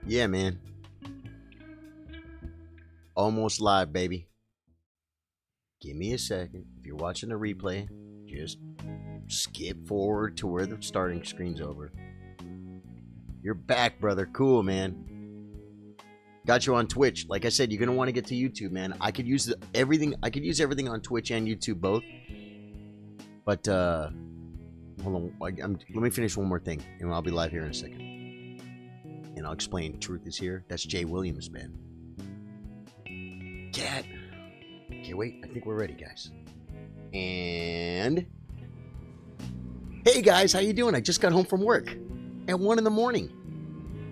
Yeah, man. Almost live, baby. Give me a second. If you're watching the replay, just skip forward to where the starting screen's over. You're back, brother. Cool, man. Got you on Twitch. Like I said, you're gonna want to get to YouTube, man. I could use everything. I could use everything on Twitch and YouTube both. But hold on. Let me finish one more thing, and I'll be live here in a second. And I'll explain. Truth is here. That's Jay Williams, man. Cat. Okay, wait. I think we're ready, guys. And hey, guys, how you doing? I just got home from work at 1 in the morning.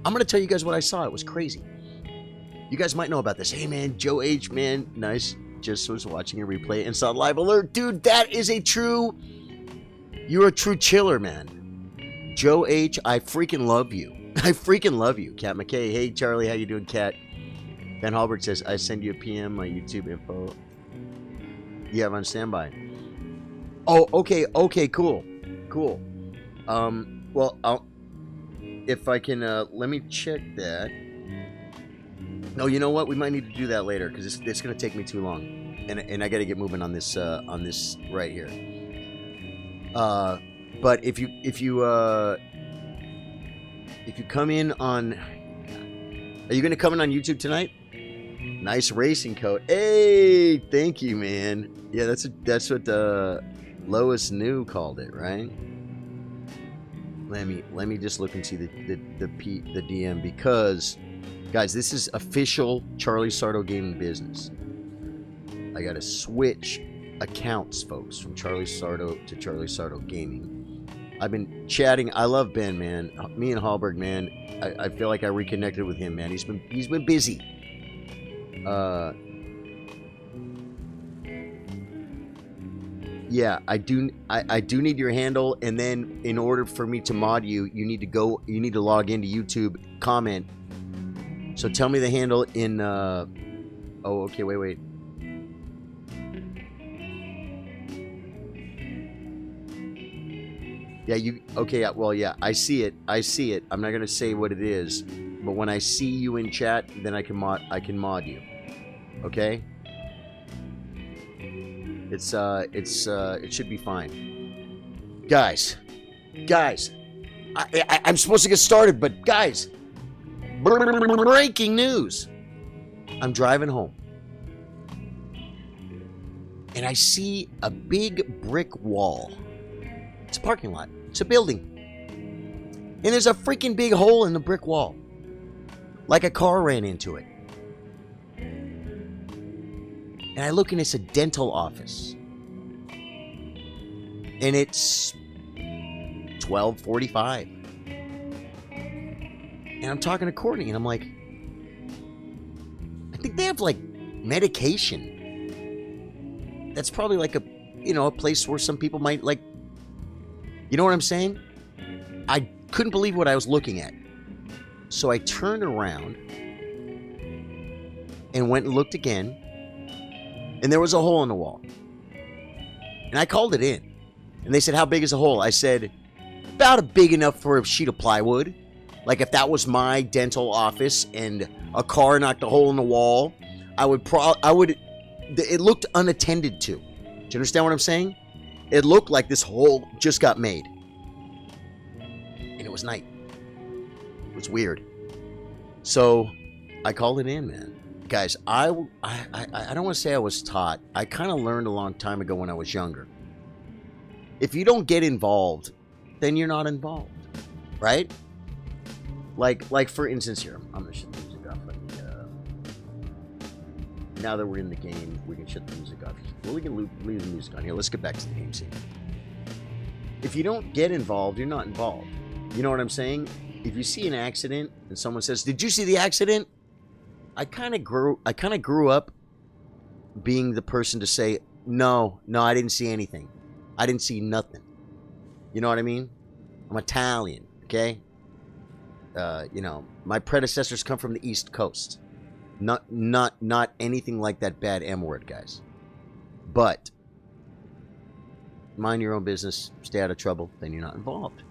I'm gonna tell you guys what I saw. It was crazy. You guys might know about this. Hey, man, Joe H, man, nice. Just was watching a replay and saw live alert, dude. That is a true. You're a true chiller, man. Joe H, I freaking love you. I freaking love you, Cat McKay. Hey, Charlie, how you doing, Cat? Ben Halbert says, I send you a PM, my YouTube info. You have on standby. Oh, okay, cool. Cool. Well, if I can, let me check that. No, you know what? We might need to do that later, because it's going to take me too long. And I got to get moving on this right here. But if you come in on, are you going to come in on YouTube tonight? Nice racing coat. Hey, thank you, man. Yeah, that's what Lois New called it, right? Let me just look and see the DM, because guys, this is official Charlie Sardo Gaming business. I gotta switch accounts, folks, from Charlie Sardo to Charlie Sardo Gaming. I've been chatting. I love Ben, man. Me and Hallberg, man. I feel like I reconnected with him, man. He's been busy. Yeah, I do need your handle, and then in order for me to mod you, you need to log into YouTube, comment. So tell me the handle in oh, okay, wait. Yeah, okay, well, yeah, I see it. I'm not going to say what it is, but when I see you in chat, then I can mod you. Okay? It should be fine. Guys, I'm supposed to get started, but guys, breaking news. I'm driving home, and I see a big brick wall. It's a parking lot. It's a building. And there's a freaking big hole in the brick wall. Like a car ran into it. And I look, and it's a dental office. And it's 12:45. And I'm talking to Courtney, and I'm like, I think they have like medication. That's probably like a place where some people might like, you know what I'm saying? I couldn't believe what I was looking at. So I turned around and went and looked again. And there was a hole in the wall. And I called it in. And they said, how big is the hole? I said, about big enough for a sheet of plywood. Like if that was my dental office and a car knocked a hole in the wall, it looked unattended to. Do you understand what I'm saying? It looked like this hole just got made. And it was night. It was weird. So I called it in, man. Guys, I don't want to say I was taught. I kind of learned a long time ago when I was younger. If you don't get involved, then you're not involved. Right? Like for instance here, I'm going to shut the music off. Now that we're in the game, we can shut the music off. Well, we can leave the music on here. Let's get back to the game scene. If you don't get involved, you're not involved. You know what I'm saying? If you see an accident and someone says, "Did you see the accident?" I kind of grew up being the person to say, "No, I didn't see anything. I didn't see nothing." You know what I mean? I'm Italian, okay? My predecessors come from the East Coast. Not anything like that bad M word, guys. But mind your own business, stay out of trouble, then you're not involved.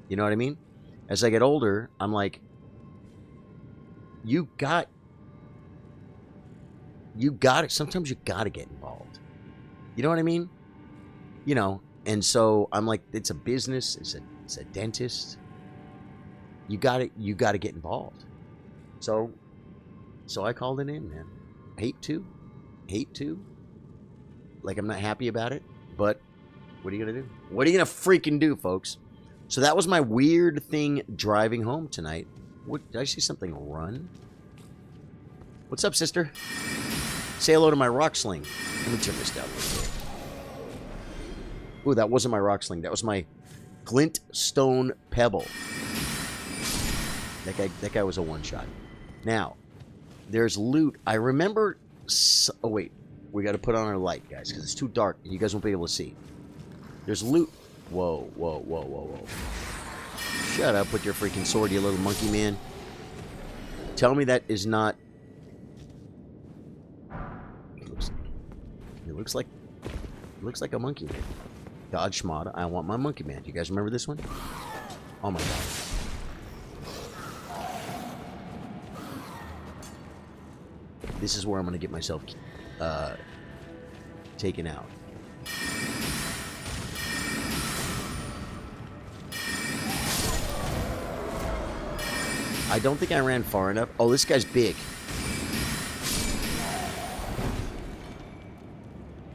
You know what I mean? As I get older, I'm like, you got it. Sometimes you got to get involved. You know what I mean? You know, and so I'm like, it's a business. It's a dentist. You got to get involved. So I called it in, man. Hate to. Like, I'm not happy about it, but what are you going to do? What are you going to freaking do, folks? So that was my weird thing driving home tonight. What, did I see something run? What's up, sister? Say hello to my rock sling. Let me turn this down a little bit. Ooh, that wasn't my rock sling. That was my glintstone pebble. That guy was a one-shot. Now, there's loot. I remember... Oh, wait. We got to put on our light, guys, because it's too dark, and you guys won't be able to see. There's loot. Whoa. Shut up with your freaking sword, you little monkey man. Tell me that is not... It looks like a monkey man. Dodge Schmada. I want my monkey man. Do you guys remember this one? Oh my god. This is where I'm going to get myself taken out. I don't think I ran far enough. Oh, this guy's big.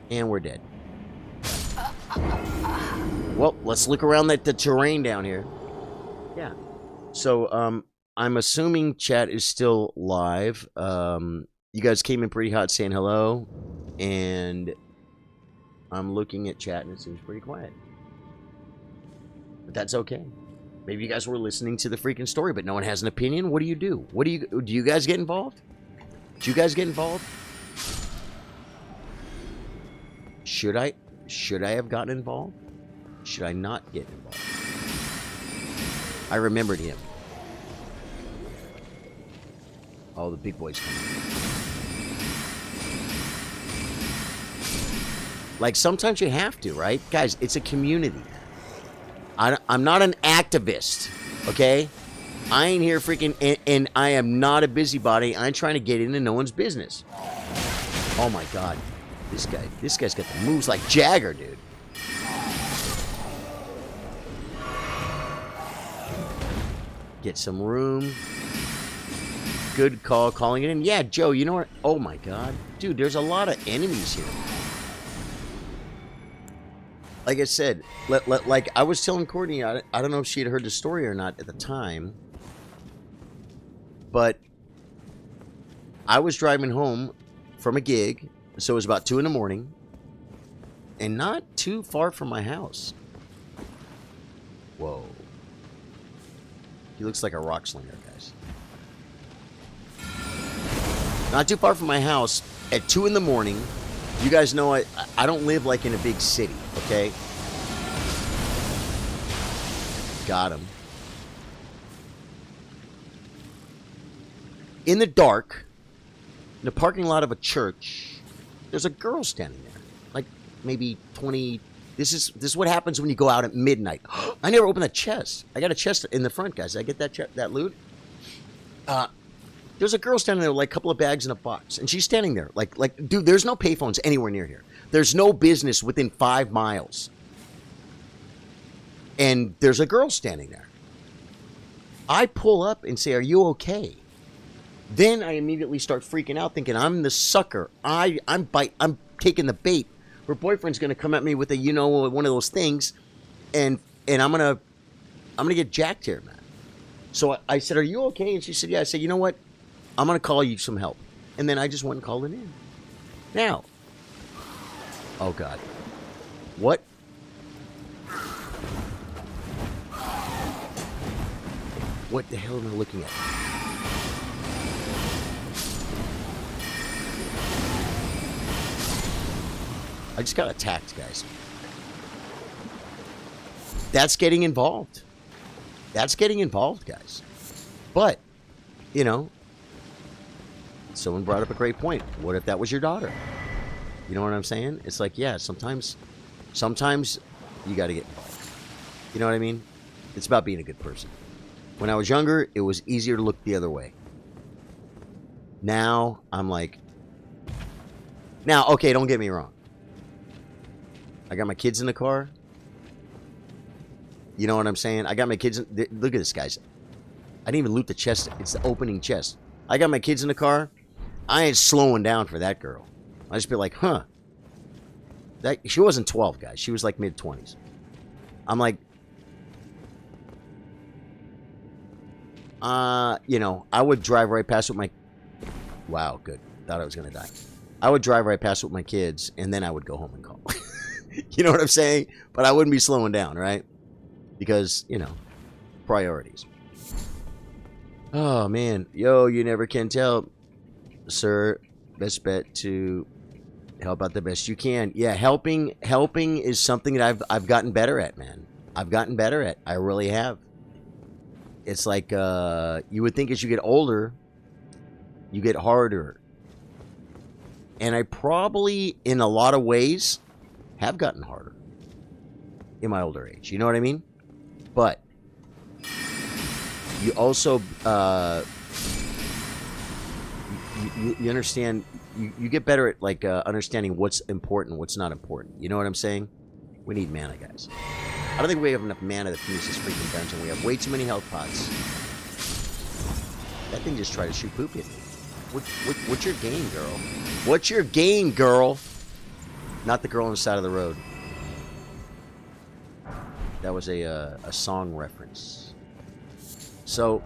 And we're dead. Well, let's look around the terrain down here. Yeah. So, I'm assuming chat is still live. You guys came in pretty hot saying hello. And I'm looking at chat and it seems pretty quiet. But that's okay. Maybe you guys were listening to the freaking story, but no one has an opinion. What do you do? Do you guys get involved? Do you guys get involved? Should I have gotten involved? Should I not get involved? I remembered him. Oh, the big boy's coming. Like, sometimes you have to, right? Guys, it's a community. I'm not an activist, okay? I ain't here freaking... And I am not a busybody. I'm trying to get into no one's business. Oh, my God. This guy's got the moves like Jagger, dude. Get some room. Good call, calling it in. Yeah, Joe, you know what? Oh, my God. Dude, there's a lot of enemies here. Like I said, like I was telling Courtney, I don't know if she had heard the story or not at the time, but I was driving home from a gig, so it was about 2 in the morning, and not too far from my house. Whoa. He looks like a rock slinger, guys. Not too far from my house, at 2 in the morning. You guys know I don't live like in a big city, okay? Got him. In the dark, in the parking lot of a church, there's a girl standing there. Like maybe 20... This is what happens when you go out at midnight. I never opened that chest. I got a chest in the front, guys. Did I get that loot? There's a girl standing there with like a couple of bags in a box. And she's standing there. Like, dude, there's no payphones anywhere near here. There's no business within 5 miles. And there's a girl standing there. I pull up and say, "Are you okay?" Then I immediately start freaking out, thinking I'm the sucker. I'm taking the bait. Her boyfriend's gonna come at me with one of those things, and I'm gonna get jacked here, man. So I said, "Are you okay?" And she said, "Yeah." I said, "You know what? I'm going to call you some help." And then I just went and called it in. Now. Oh, God. What? What the hell am I looking at? I just got attacked, guys. That's getting involved. That's getting involved, guys. But, you know... Someone brought up a great point. What if that was your daughter? You know what I'm saying? It's like, yeah, sometimes you got to get involved. You know what I mean? It's about being a good person. When I was younger, it was easier to look the other way. Now, I'm like... Now, okay, don't get me wrong. I got my kids in the car. You know what I'm saying? I got my kids... Look at this, guys. I didn't even loot the chest. It's the opening chest. I got my kids in the car. I ain't slowing down for that girl. I just be like, huh. She wasn't 12, guys. She was like mid-20s. I'm like... you know, I would drive right past with my... Wow, good. Thought I was going to die. I would drive right past with my kids, and then I would go home and call. You know what I'm saying? But I wouldn't be slowing down, right? Because, you know, priorities. Oh, man. Yo, you never can tell. Sir, best bet to help out the best you can. Yeah, helping is something that I've gotten better at, man. I've gotten better at. I really have. It's like, you would think as you get older, you get harder. And I probably, in a lot of ways, have gotten harder in my older age. You know what I mean? But you also, you understand, you get better at, like, understanding what's important, what's not important. You know what I'm saying? We need mana, guys. I don't think we have enough mana to finish this freaking dungeon. We have way too many health pots. That thing just tried to shoot poop at me. What's your game, girl? What's your game, girl? Not the girl on the side of the road. That was a song reference. So,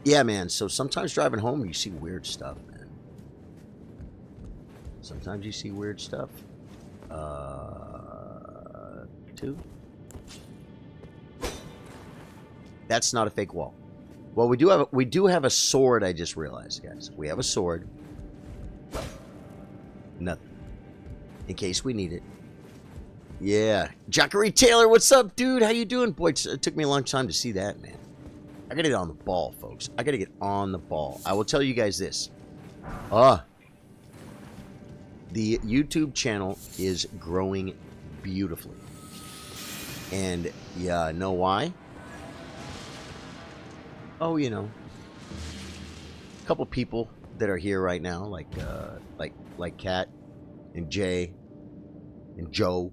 yeah, man. So sometimes driving home, you see weird stuff, man. Sometimes you see weird stuff. Two. That's not a fake wall. Well, we do have a sword. I just realized, guys. We have a sword. Nothing. In case we need it. Yeah. Jackery Taylor, what's up, dude? How you doing? Boy, it took me a long time to see that, man. I gotta get on the ball, folks. I gotta get on the ball. I will tell you guys this. The YouTube channel is growing beautifully. And, yeah, know why? Oh, you know. A couple people that are here right now, like Kat and Jay and Joe.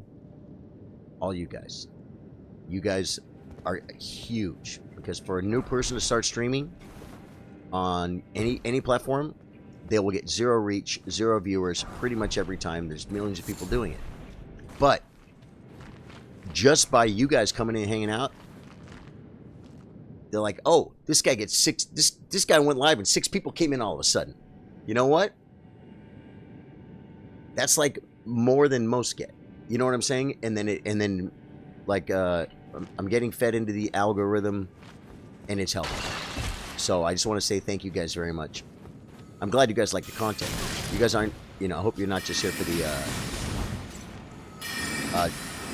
All you guys. You guys are huge. Because for a new person to start streaming on any platform, they will get 0 reach, 0 viewers pretty much every time. There's millions of people doing it. But just by you guys coming in and hanging out, they're like, oh, this guy gets 6. This guy went live and 6 people came in all of a sudden. You know what? That's like more than most get. You know what I'm saying? And then like I'm getting fed into the algorithm, and it's helping. So I just want to say thank you guys very much. I'm glad you guys like the content. You guys aren't, you know, I hope you're not just here for the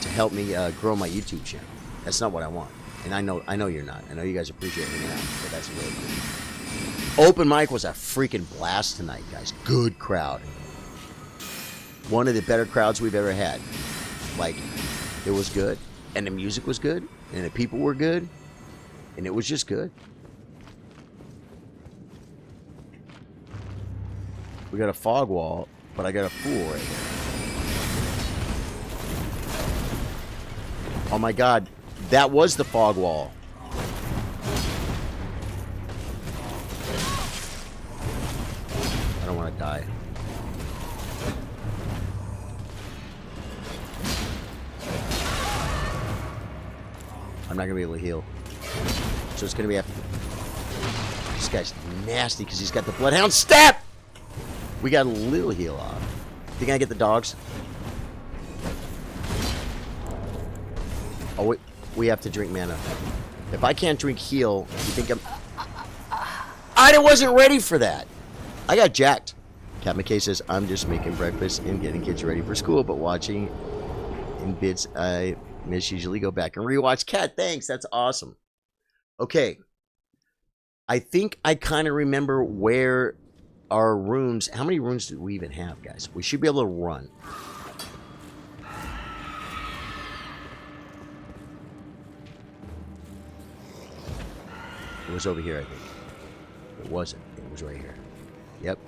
to help me grow my YouTube channel. That's not what I want. And I know you're not. I know you guys appreciate hanging out, but that's really cool. Open mic was a freaking blast tonight, guys. Good crowd. One of the better crowds we've ever had. Like, it was good. And the music was good. And the people were good. And it was just good. We got a fog wall, but I got a pool right here. Oh my god. That was the fog wall. I don't want to die. I'm not going to be able to heal. So it's going to be after... This guy's nasty because he's got the Bloodhound Step! We got a little heal off. Think I get the dogs? Oh, we have to drink mana. If I can't drink heal, you think I'm... I wasn't ready for that. I got jacked. Cat McKay says, I'm just making breakfast and getting kids ready for school, but watching in bits I miss usually go back and rewatch. Cat, thanks. That's awesome. Okay. I think I kind of remember where our runes... How many runes do we even have, guys? We should be able to run. It was over here, I think. It wasn't. It was right here. Yep.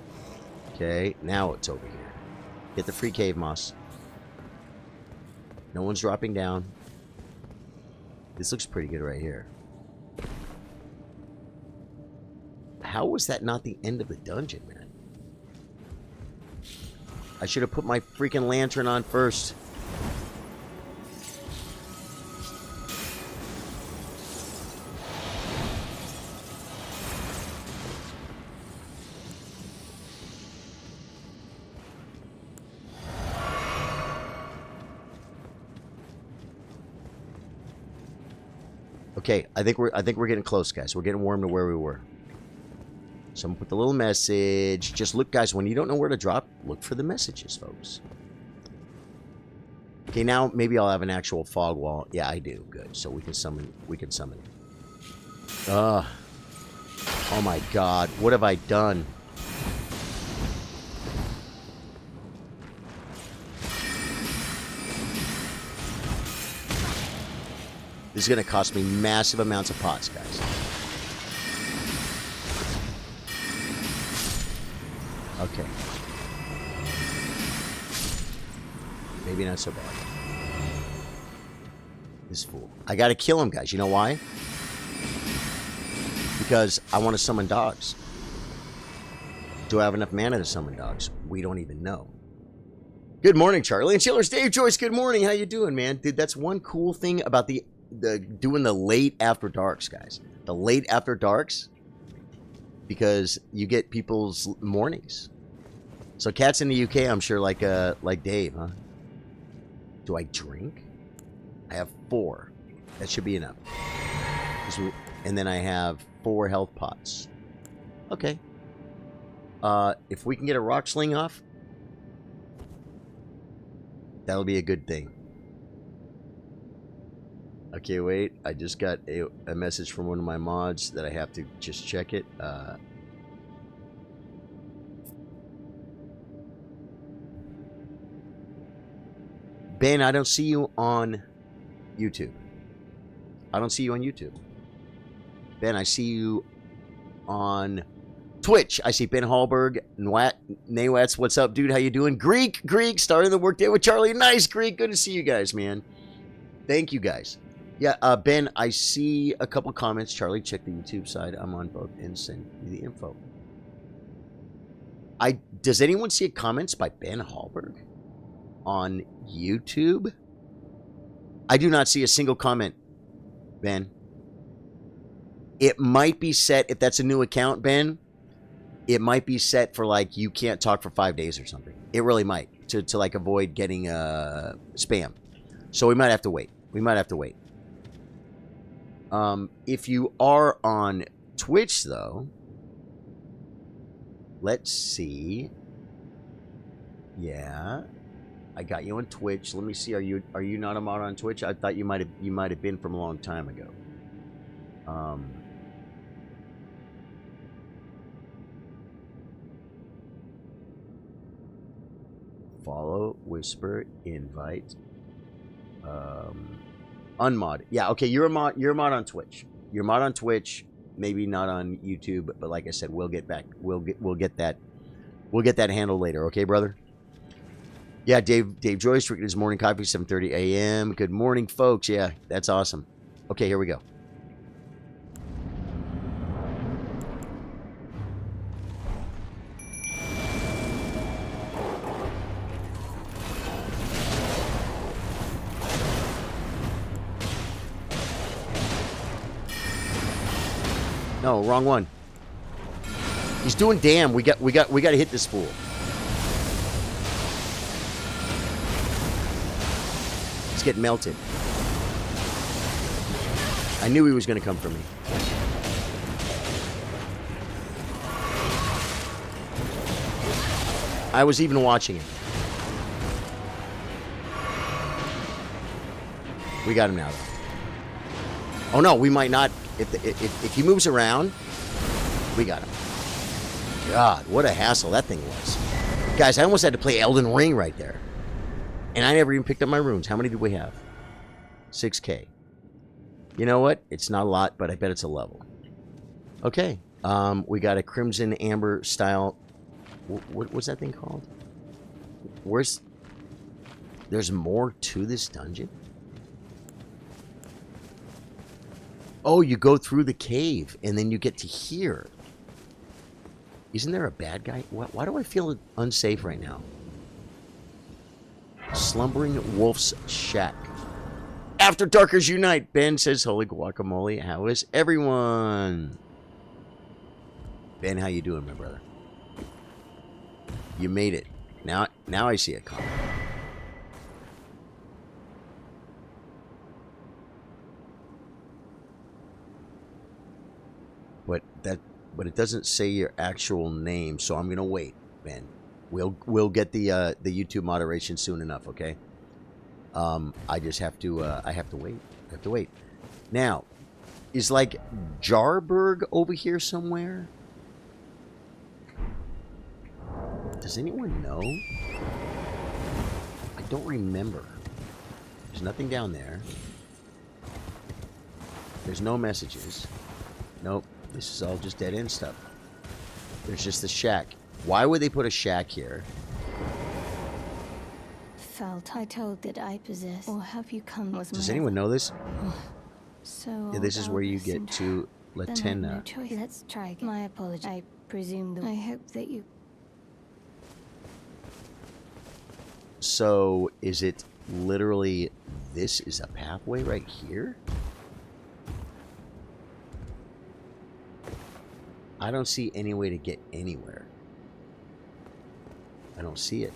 Okay, now it's over here. Get the free cave moss. No one's dropping down. This looks pretty good right here. How was that not the end of the dungeon, man? I should have put my freaking lantern on first. Okay, I think we're getting close, guys. We're getting warm to where we were. Someone put the little message. Just look, guys, when you don't know where to drop, look for the messages, folks. Okay, now maybe I'll have an actual fog wall. Yeah, I do. Good. So we can summon oh my god, what have I done? This is going to cost me massive amounts of pots, guys. Okay. Maybe not so bad. This fool. I gotta kill him, guys. You know why? Because I want to summon dogs. Do I have enough mana to summon dogs? We don't even know. Good morning, Charlie and Chillers. Dave Joyce, good morning. How you doing, man? Dude, that's one cool thing about doing the late after darks, guys. The late after darks. Because you get people's mornings. So cats in the UK, I'm sure, like Dave, huh? Do I drink? I have 4. That should be enough. And then I have 4 health pots. Okay. If we can get a rock sling off, that'll be a good thing. Okay, wait. I just got a message from one of my mods that I have to just check it. Ben, I don't see you on YouTube. I don't see you on YouTube. Ben, I see you on Twitch. I see Ben Hallberg. Nawats, what's up, dude? How you doing? Greek, starting the workday with Charlie. Nice, Greek. Good to see you guys, man. Thank you, guys. Yeah, Ben, I see a couple comments. Charlie, check the YouTube side. I'm on both and send me the info. Does anyone see comments by Ben Hallberg on YouTube? I do not see a single comment, Ben. It might be set, if that's a new account, Ben, it might be set for, like, you can't talk for 5 days or something. It really might, to like, avoid getting spam. So we might have to wait. If you are on Twitch, though, let's see. Yeah, I got you on Twitch. Let me see. Are you not a mod on Twitch? I thought you might have been from a long time ago. Follow, whisper, invite, unmod. Yeah, okay. You're a mod on Twitch. You're a mod on Twitch. Maybe not on YouTube, but like I said, we'll get back. We'll get that handled later. Okay, brother. Yeah, Dave Joyce drinking his morning coffee, 7:30 a.m. Good morning, folks. Yeah, that's awesome. Okay, here we go. No, wrong one. He's doing damn. We got to hit this fool. He's getting melted. I knew he was going to come for me. I was even watching him. We got him now, though. Oh no, we might not. If he moves around, we got him. God, what a hassle that thing was. Guys, I almost had to play Elden Ring right there. And I never even picked up my runes. How many do we have? 6K. You know what? It's not a lot, but I bet it's a level. Okay. We got a crimson amber style. What was that thing called? There's more to this dungeon? Oh, you go through the cave and then you get to here. Isn't there a bad guy? Why do I feel unsafe right now? Slumbering Wolf's Shack. After Darkers Unite. Ben says, holy guacamole. How is everyone? Ben, how you doing, my brother? You made it. Now I see a comment. But it doesn't say your actual name, so I'm gonna wait, Ben. We'll get the YouTube moderation soon enough, okay? I just have to I have to wait. I have to wait. Now, is like Jarberg over here somewhere? Does anyone know? I don't remember. There's nothing down there. There's no messages. Nope. This is all just dead end stuff. There's just the shack. Why would they put a shack here? Felt I told that I possess, or have you come was Does anyone know this? So yeah, this is where you get to Latenna. No choice. Let's try again. My apology. I presume I hope that you. So is it literally this is a pathway right here? I don't see any way to get anywhere. I don't see it.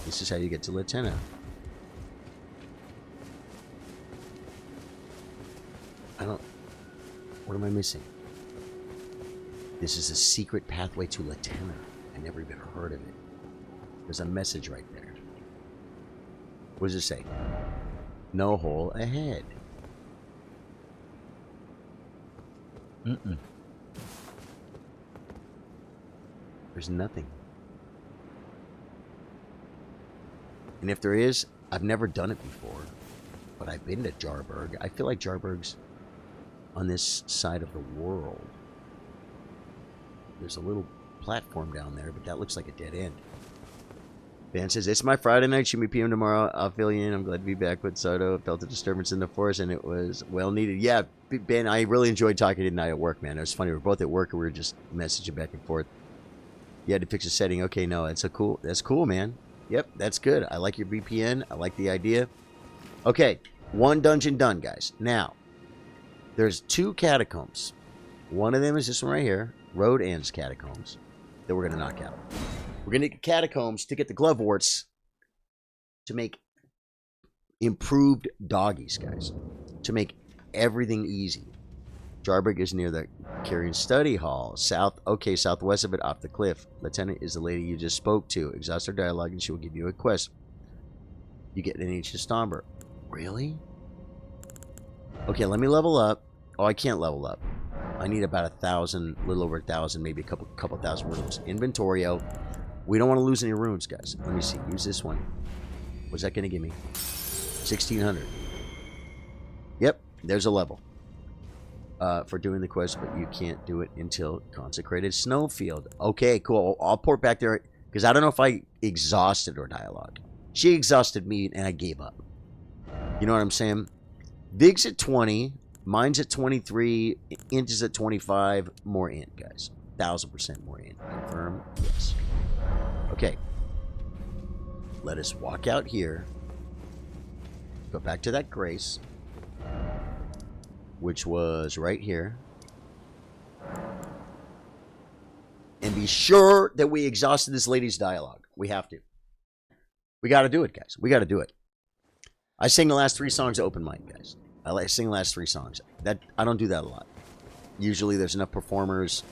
This is how you get to Latenna. What am I missing? This is a secret pathway to Latenna. I never even heard of it. There's a message right there. What does it say? No hole ahead. There's nothing. And if there is, I've never done it before. But I've been to Jarberg. I feel like Jarberg's on this side of the world. There's a little platform down there, but that looks like a dead end. Ben says, it's my Friday night. Shoot me PM tomorrow. I'll fill you in. I'm glad to be back with Sardo. Felt a disturbance in the forest, and it was well needed. Yeah, Ben, I really enjoyed talking tonight at work, man. It was funny. We were both at work, and we were just messaging back and forth. You had to fix a setting. Okay, no, that's cool, man. Yep, that's good. I like your VPN. I like the idea. Okay, one dungeon done, guys. Now, there's 2 catacombs. One of them is this one right here. Road Ends Catacombs. That we're going to knock out. We're going to get catacombs to get the gloveworts to make improved doggies, guys. To make everything easy. Jarberg is near the Carrion Study Hall. Southwest of it, off the cliff. Lieutenant is the lady you just spoke to. Exhaust her dialogue and she will give you a quest. You get an ancient Stomber. Really? Okay, let me level up. Oh, I can't level up. I need about 1,000, a little over 1,000, maybe a couple thousand runes. Inventorio. We don't want to lose any runes, guys. Let me see. Use this one. What's that going to give me? 1,600. Yep, there's a level. For doing the quest, but you can't do it until Consecrated Snowfield. Okay, cool. I'll port back there, because I don't know if I exhausted her dialogue. She exhausted me, and I gave up. You know what I'm saying? Vig's at 20. Mine's at 23. Int is at 25. More int, guys. 1,000% more int. Confirm? Yes. Okay. Let us walk out here. Go back to that Grace, which was right here. And be sure that we exhausted this lady's dialogue. We have to. We got to do it, guys. We got to do it. I sing the last 3 songs of open mic, guys. I sing the last 3 songs. I don't do that a lot. Usually there's enough performers.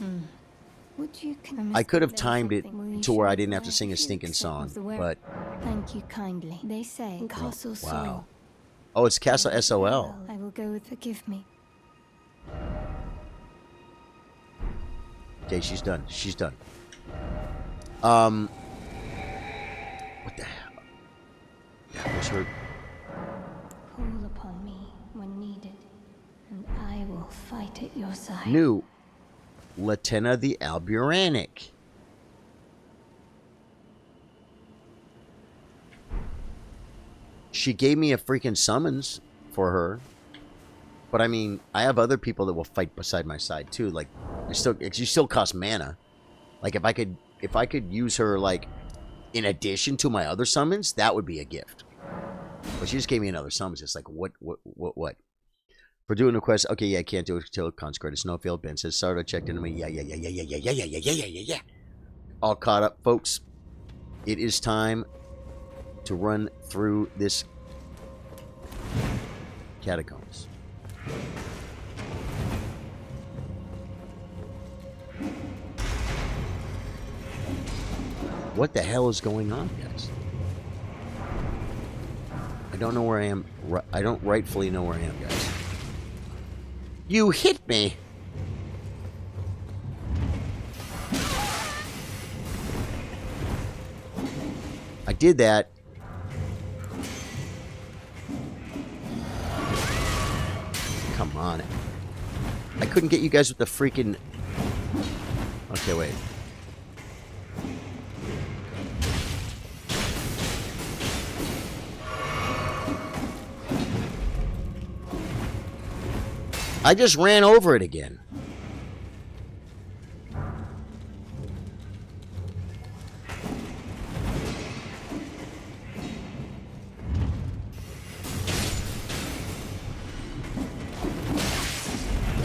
I could have timed it to where I didn't have to sing a stinking song, but... Thank you kindly. They say Castle Sol. Wow. Oh, it's Castle SOL. I will go with forgive me. Okay, she's done. She's done. What the hell? That was her. Call upon me when needed, and I will fight at your side. New. Latenna the Alburanic. She gave me a freaking summons for her. But I mean, I have other people that will fight beside my side too. Like, she still costs mana. Like, if I could use her, like, in addition to my other summons, that would be a gift. But she just gave me another summons. It's like, what? For doing a quest, okay, yeah, I can't do it until consecrated. Snowfield. Ben says, Sardo checked into me. Yeah. All caught up, folks. It is time to run through this Catacombs. What the hell is going on, guys? I don't know where I am. I don't rightfully know where I am, guys. You hit me! I did that. Come on. I couldn't get you guys with the freaking... Okay, wait. I just ran over it again.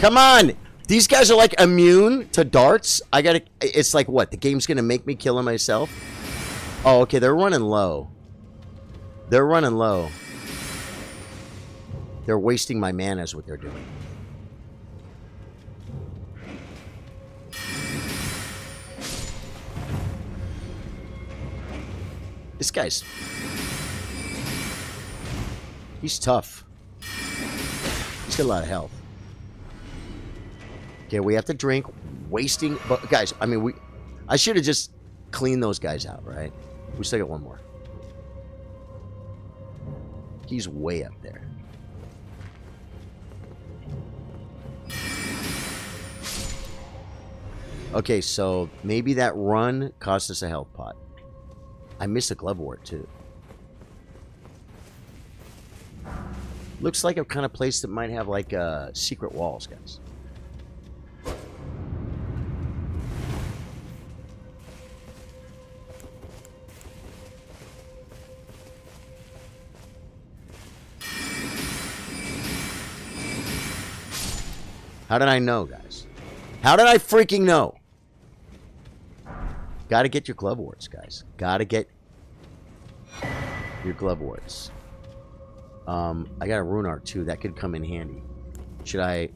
Come on! These guys are like immune to darts. It's like what? The game's gonna make me kill him myself? Oh, okay, they're running low. They're running low. They're wasting my mana is what they're doing. This guy's... He's tough. He's got a lot of health. Okay, we have to drink. Wasting... But guys, I mean, I should have just cleaned those guys out, right? We still got one more. He's way up there. Okay, so maybe that run cost us a health pot. I missed a glove wart, too. Looks like a kind of place that might have, like, secret walls, guys. How did I know, guys? How did I freaking know? Gotta get your glove warts, guys. Gotta get your glove warts. I got a rune art too. That could come in handy. Should I?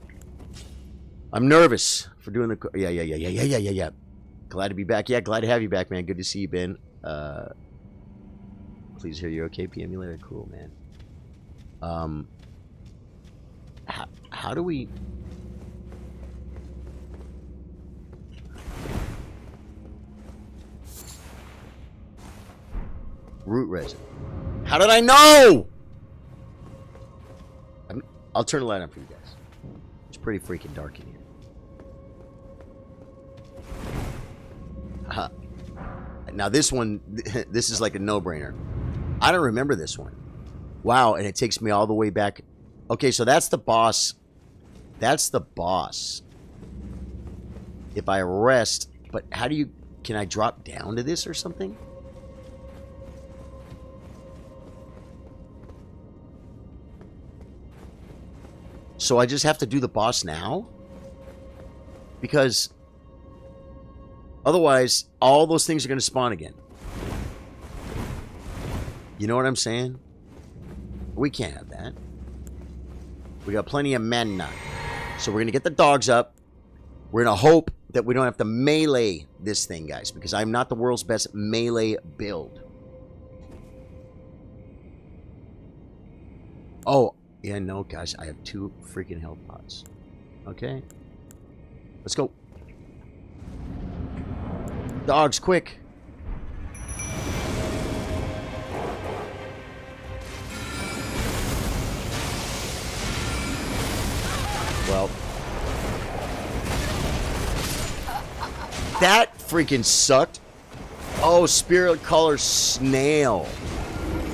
I'm nervous for doing the. Yeah. Glad to be back. Yeah, glad to have you back, man. Good to see you, Ben. Please hear you're okay. PM you later. Cool, man. How do we? Root resin. How did I know? I'll turn the light on for you guys. It's pretty freaking dark in here. Now this one, this is like a no-brainer. I don't remember this one. Wow, and it takes me all the way back. Okay, so that's the boss. That's the boss. If I rest, but how do you... Can I drop down to this or something? So I just have to do the boss now? Because otherwise, all those things are going to spawn again. You know what I'm saying? We can't have that. We got plenty of mana. So we're going to get the dogs up. We're going to hope that we don't have to melee this thing, guys. Because I'm not the world's best melee build. Oh, yeah, no, guys. I have 2 freaking health pots. Okay. Let's go. Dogs, quick. Well. That freaking sucked. Oh, spirit color snail.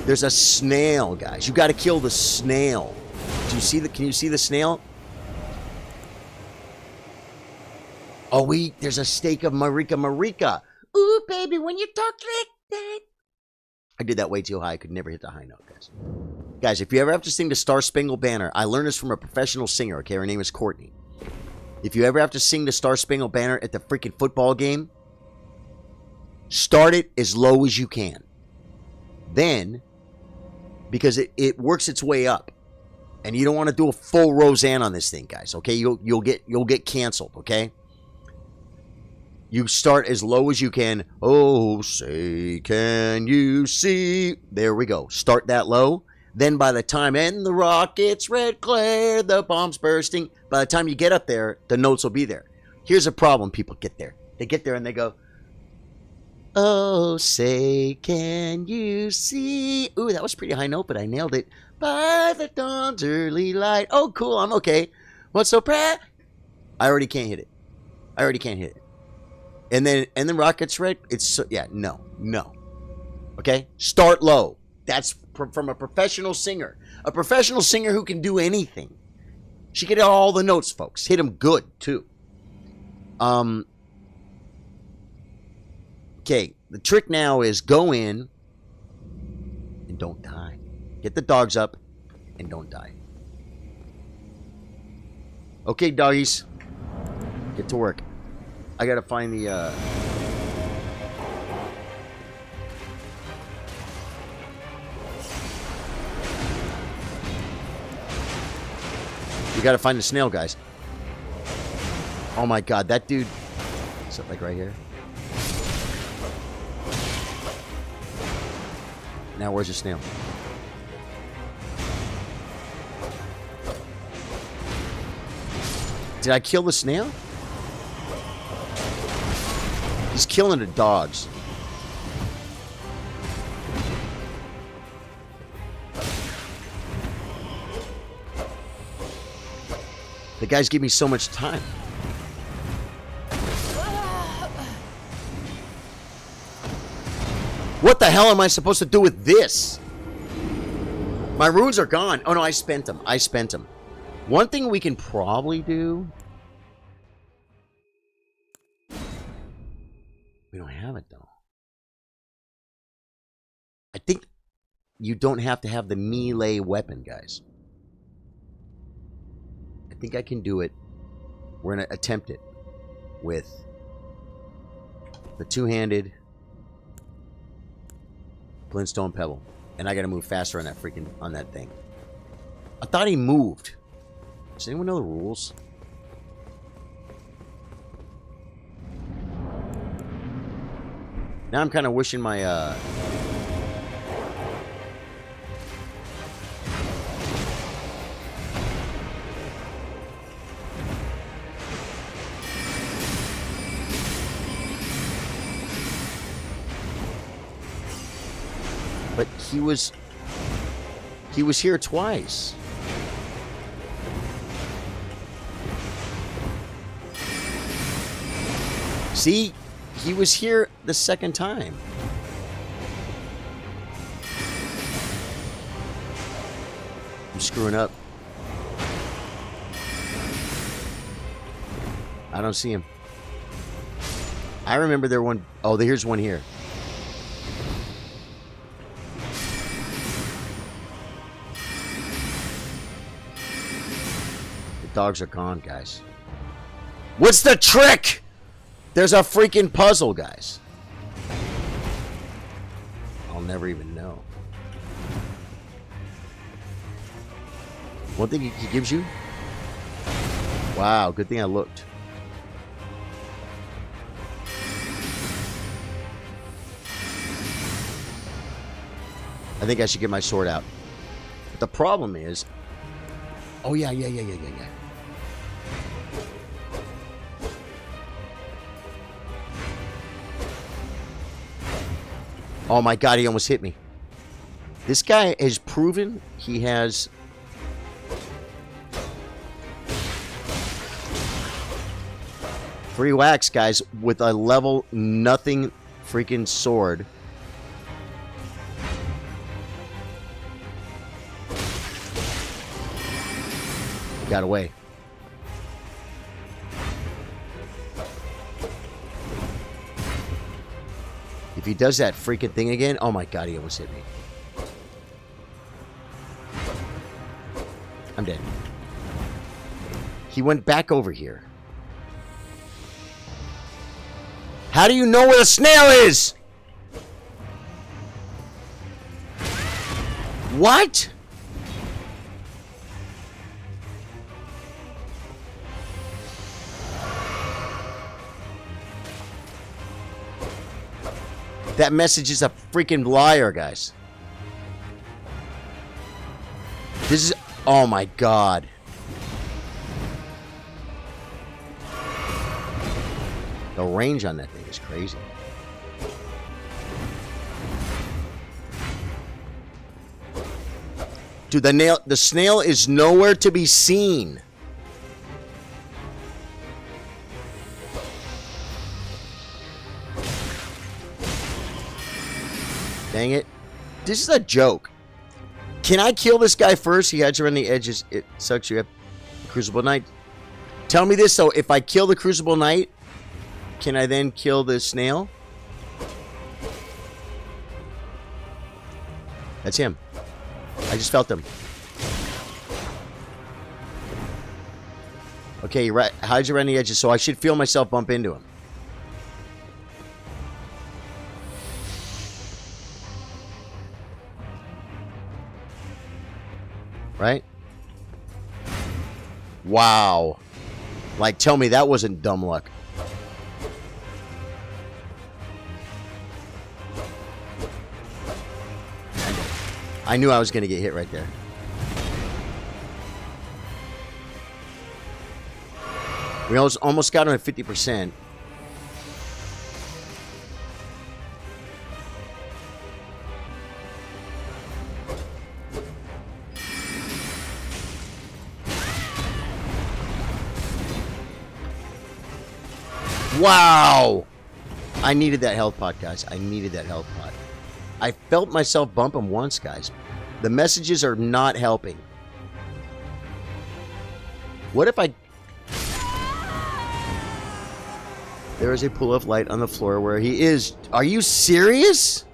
There's a snail, guys. You got to kill the snail. Do you see the? Can you see the snail? Oh, there's a steak of Marika. Ooh, baby, when you talk like that. I did that way too high. I could never hit the high note, guys. Guys, if you ever have to sing the Star Spangled Banner, I learned this from a professional singer, okay? Her name is Courtney. If you ever have to sing the Star Spangled Banner at the freaking football game, start it as low as you can. Then, because it works its way up. And you don't want to do a full Roseanne on this thing, guys, okay? You'll get canceled, okay? You start as low as you can. Oh, say, can you see? There we go. Start that low. Then by the time, and the rockets red glare, the bombs bursting. By the time you get up there, the notes will be there. Here's a problem. People get there. They get there and they go, oh, say, can you see? Ooh, that was pretty high note, but I nailed it. By the dawn's early light. Oh, cool. I'm okay. What's so proud? I already can't hit it. And then rockets red. It's so, yeah, no. Okay, start low. That's from a professional singer. A professional singer who can do anything. She can hit all the notes, folks. Hit them good too. Okay, the trick now is go in and don't die. Get the dogs up and don't die. Okay, doggies, get to work. I gotta find the you gotta find the snail, guys. Oh my god, that dude. Is it like right here? Now where's the snail? Did I kill the snail? He's killing the dogs. The guys give me so much time. What the hell am I supposed to do with this? My runes are gone. Oh no, I spent them. One thing we can probably do. We don't have it though. I think you don't have to have the melee weapon, guys. I think I can do it. We're going to attempt it with the two-handed Glintstone Pebble. And I got to move faster on that freaking, on that thing. I thought he moved. Does anyone know the rules? Now I'm kind of wishing my, But he was here twice. See? He was here the second time. I'm screwing up. I don't see him. I remember there one. Oh, here's one here. The dogs are gone, guys. What's the trick? There's a freaking puzzle, guys. I'll never even know. One thing he gives you? Wow, good thing I looked. I think I should get my sword out. But the problem is... Oh, yeah. Oh my god, he almost hit me. This guy has proven he has... 3 whacks, guys, with a level nothing freaking sword. Got away. If he does that freaking thing again, oh my god, he almost hit me. I'm dead. He went back over here. How do you know where the snail is? What? That message is a freaking liar, guys. This is... Oh my god. The range on that thing is crazy. Dude, the snail is nowhere to be seen. Dang it. This is a joke. Can I kill this guy first? He hides around the edges. It sucks you up. Crucible Knight. Tell me this, though. If I kill the Crucible Knight, can I then kill the snail? That's him. I just felt him. Okay, he hides around the edges, so I should feel myself bump into him. Right? Wow. Like, tell me that wasn't dumb luck. I knew I was going to get hit right there. We almost got him at 50%. Wow! I needed that health pot, guys. I needed that health pot. I felt myself bump him once, guys. The messages are not helping. What if I... There is a pool of light on the floor where he is. Are you serious?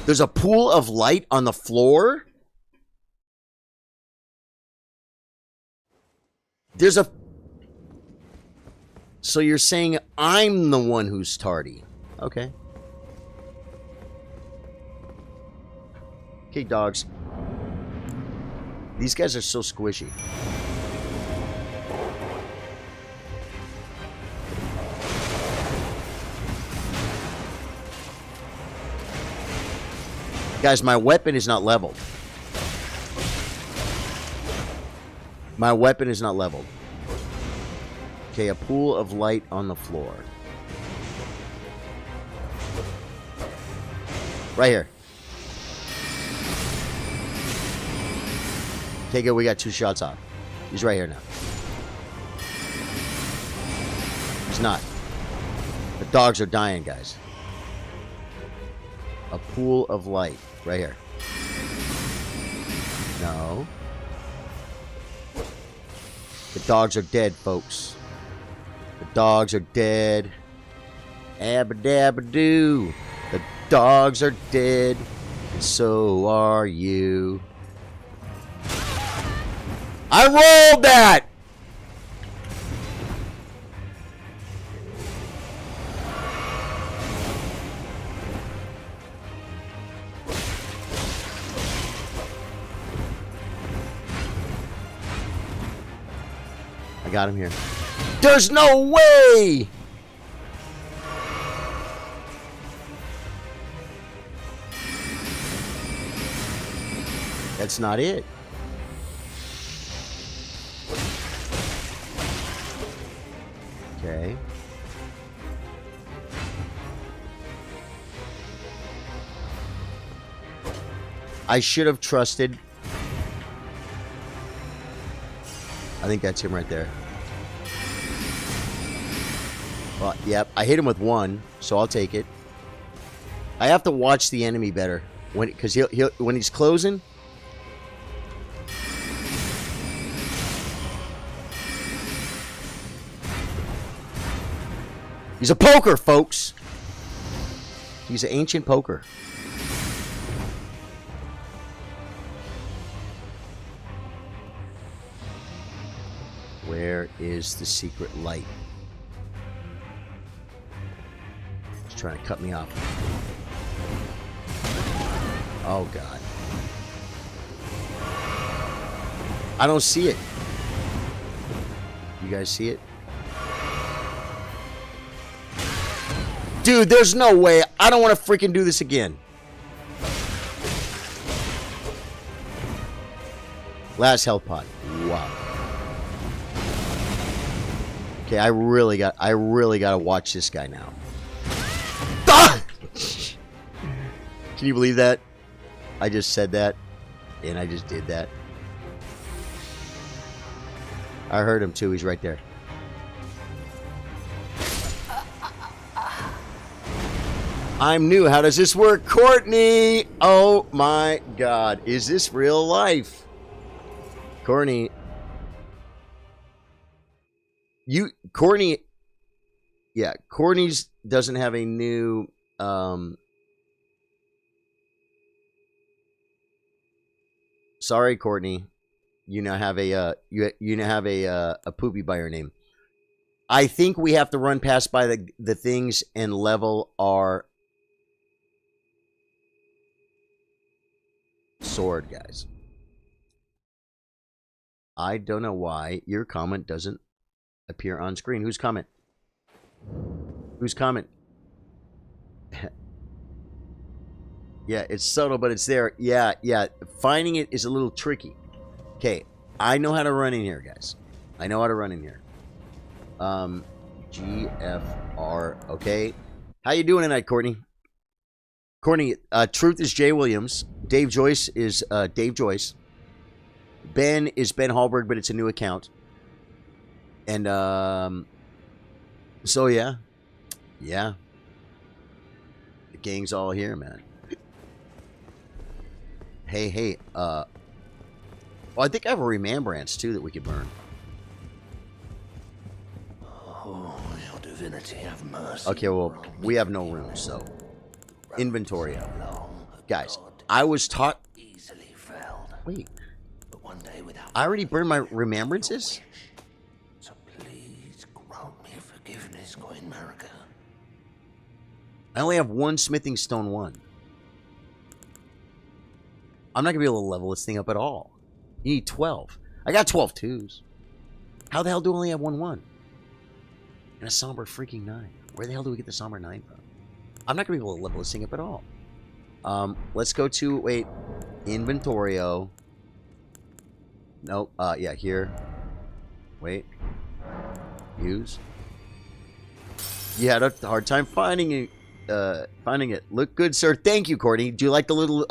There's a pool of light on the floor? There's a... So you're saying I'm the one who's tardy. Okay. Okay, dogs. These guys are so squishy. Guys, my weapon is not leveled. My weapon is not leveled. Okay, a pool of light on the floor. Right here. Okay, good. We got 2 shots off. He's right here now. He's not. The dogs are dying, guys. A pool of light. Right here. No. The dogs are dead, folks. The dogs are dead. Abba-dabba-doo. The dogs are dead. And so are you. I rolled that! I got him here. There's no way! That's not it. Okay. I should have trusted. I think that's him right there. Well, yep, I hit him with 1, so I'll take it. I have to watch the enemy better because he'll when he's closing. He's a poker, folks. He's an ancient poker. Where is the secret light? He's trying to cut me off. Oh, God. I don't see it. You guys see it? Dude, there's no way. I don't want to freaking do this again. Last health pod. Wow. Okay, I really got to watch this guy now. Ah! Can you believe that? I just said that, and I just did that. I heard him too. He's right there. I'm new. How does this work? Courtney! Oh my God. Is this real life? Courtney. Courtney. Yeah, Courtney's doesn't have a new, sorry, Courtney. You now have a, you now have a poopy by your name. I think we have to run past by the things and level our sword, guys. I don't know why your comment doesn't appear on screen. Whose comment? Whose comment? Yeah, it's subtle, but it's there. Yeah. Finding it is a little tricky. Okay, I know how to run in here, guys. I know how to run in here. GFR. Okay. How you doing tonight, Courtney? Courtney, Truth is Jay Williams. Dave Joyce is Dave Joyce. Ben is Ben Hallberg, but it's a new account. And so yeah. The gang's all here, man. Hey, well, I think I have a remembrance too that we could burn. Oh, your divinity have mercy. Okay, well, we have no room, so inventory. Guys, I was taught. Easily felled. Wait, But one day without I already burned my remembrances? So please grant me forgiveness, Queen America. I only have 1 smithing stone 1. I'm not gonna be able to level this thing up at all. You need 12. I got 12 twos. How the hell do I only have 1 and a somber freaking 9? Where the hell do we get the somber 9 from? I'm not gonna be able to level this thing up at all. Let's go to, wait, Inventorio. Nope. Yeah, here. Wait. Use. You had a hard time finding it. Look good, sir. Thank you, Courtney. Do you like the little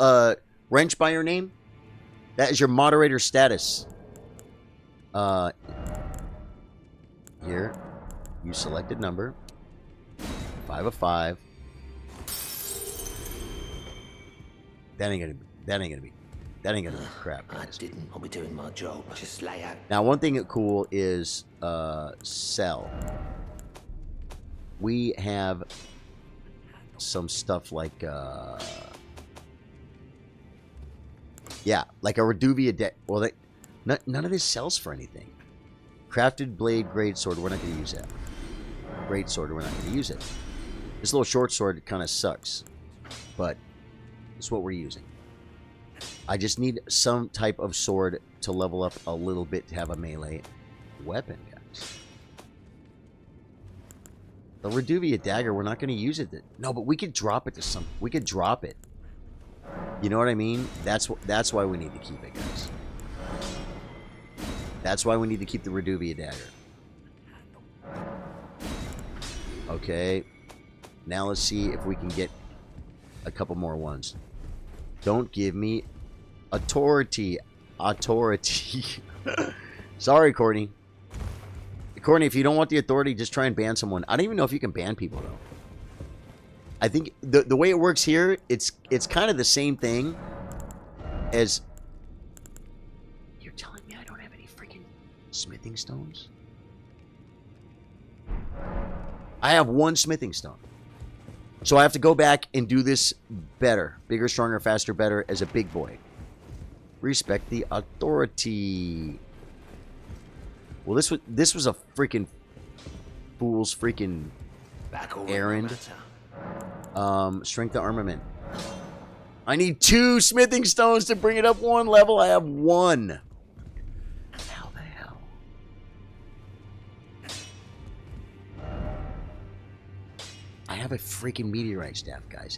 wrench by your name? That is your moderator status. Here. You selected number. 5 of 5. That ain't gonna be crap, guys. I'll be doing my job. Just lay out. Now, one thing that's cool is sell. We have some stuff like yeah, like a Reduvia deck. Well, none of this sells for anything. Crafted blade, greatsword. We're not going to use that. Greatsword. We're not going to use it. This little short sword kind of sucks, but it's what we're using. I just need some type of sword to level up a little bit to have a melee weapon, guys. The Reduvia dagger, we're not going to use it. No, but we could drop it to some. We could drop it. You know what I mean? That's why we need to keep it, guys. That's why we need to keep the Reduvia dagger. Okay. Now let's see if we can get a couple more ones. Don't give me authority. Sorry, Courtney. Courtney, if you don't want the authority, just try and ban someone. I don't even know if you can ban people, though. I think the way it works here, it's kind of the same thing as... You're telling me I don't have any freaking smithing stones? I have 1 smithing stone. So I have to go back and do this better. Bigger, stronger, faster, better as a big boy. Respect the authority. Well, this was a freaking fool's freaking errand. Strength of armament. I need 2 smithing stones to bring it up 1 level. I have 1. How the hell? I have a freaking meteorite staff, guys.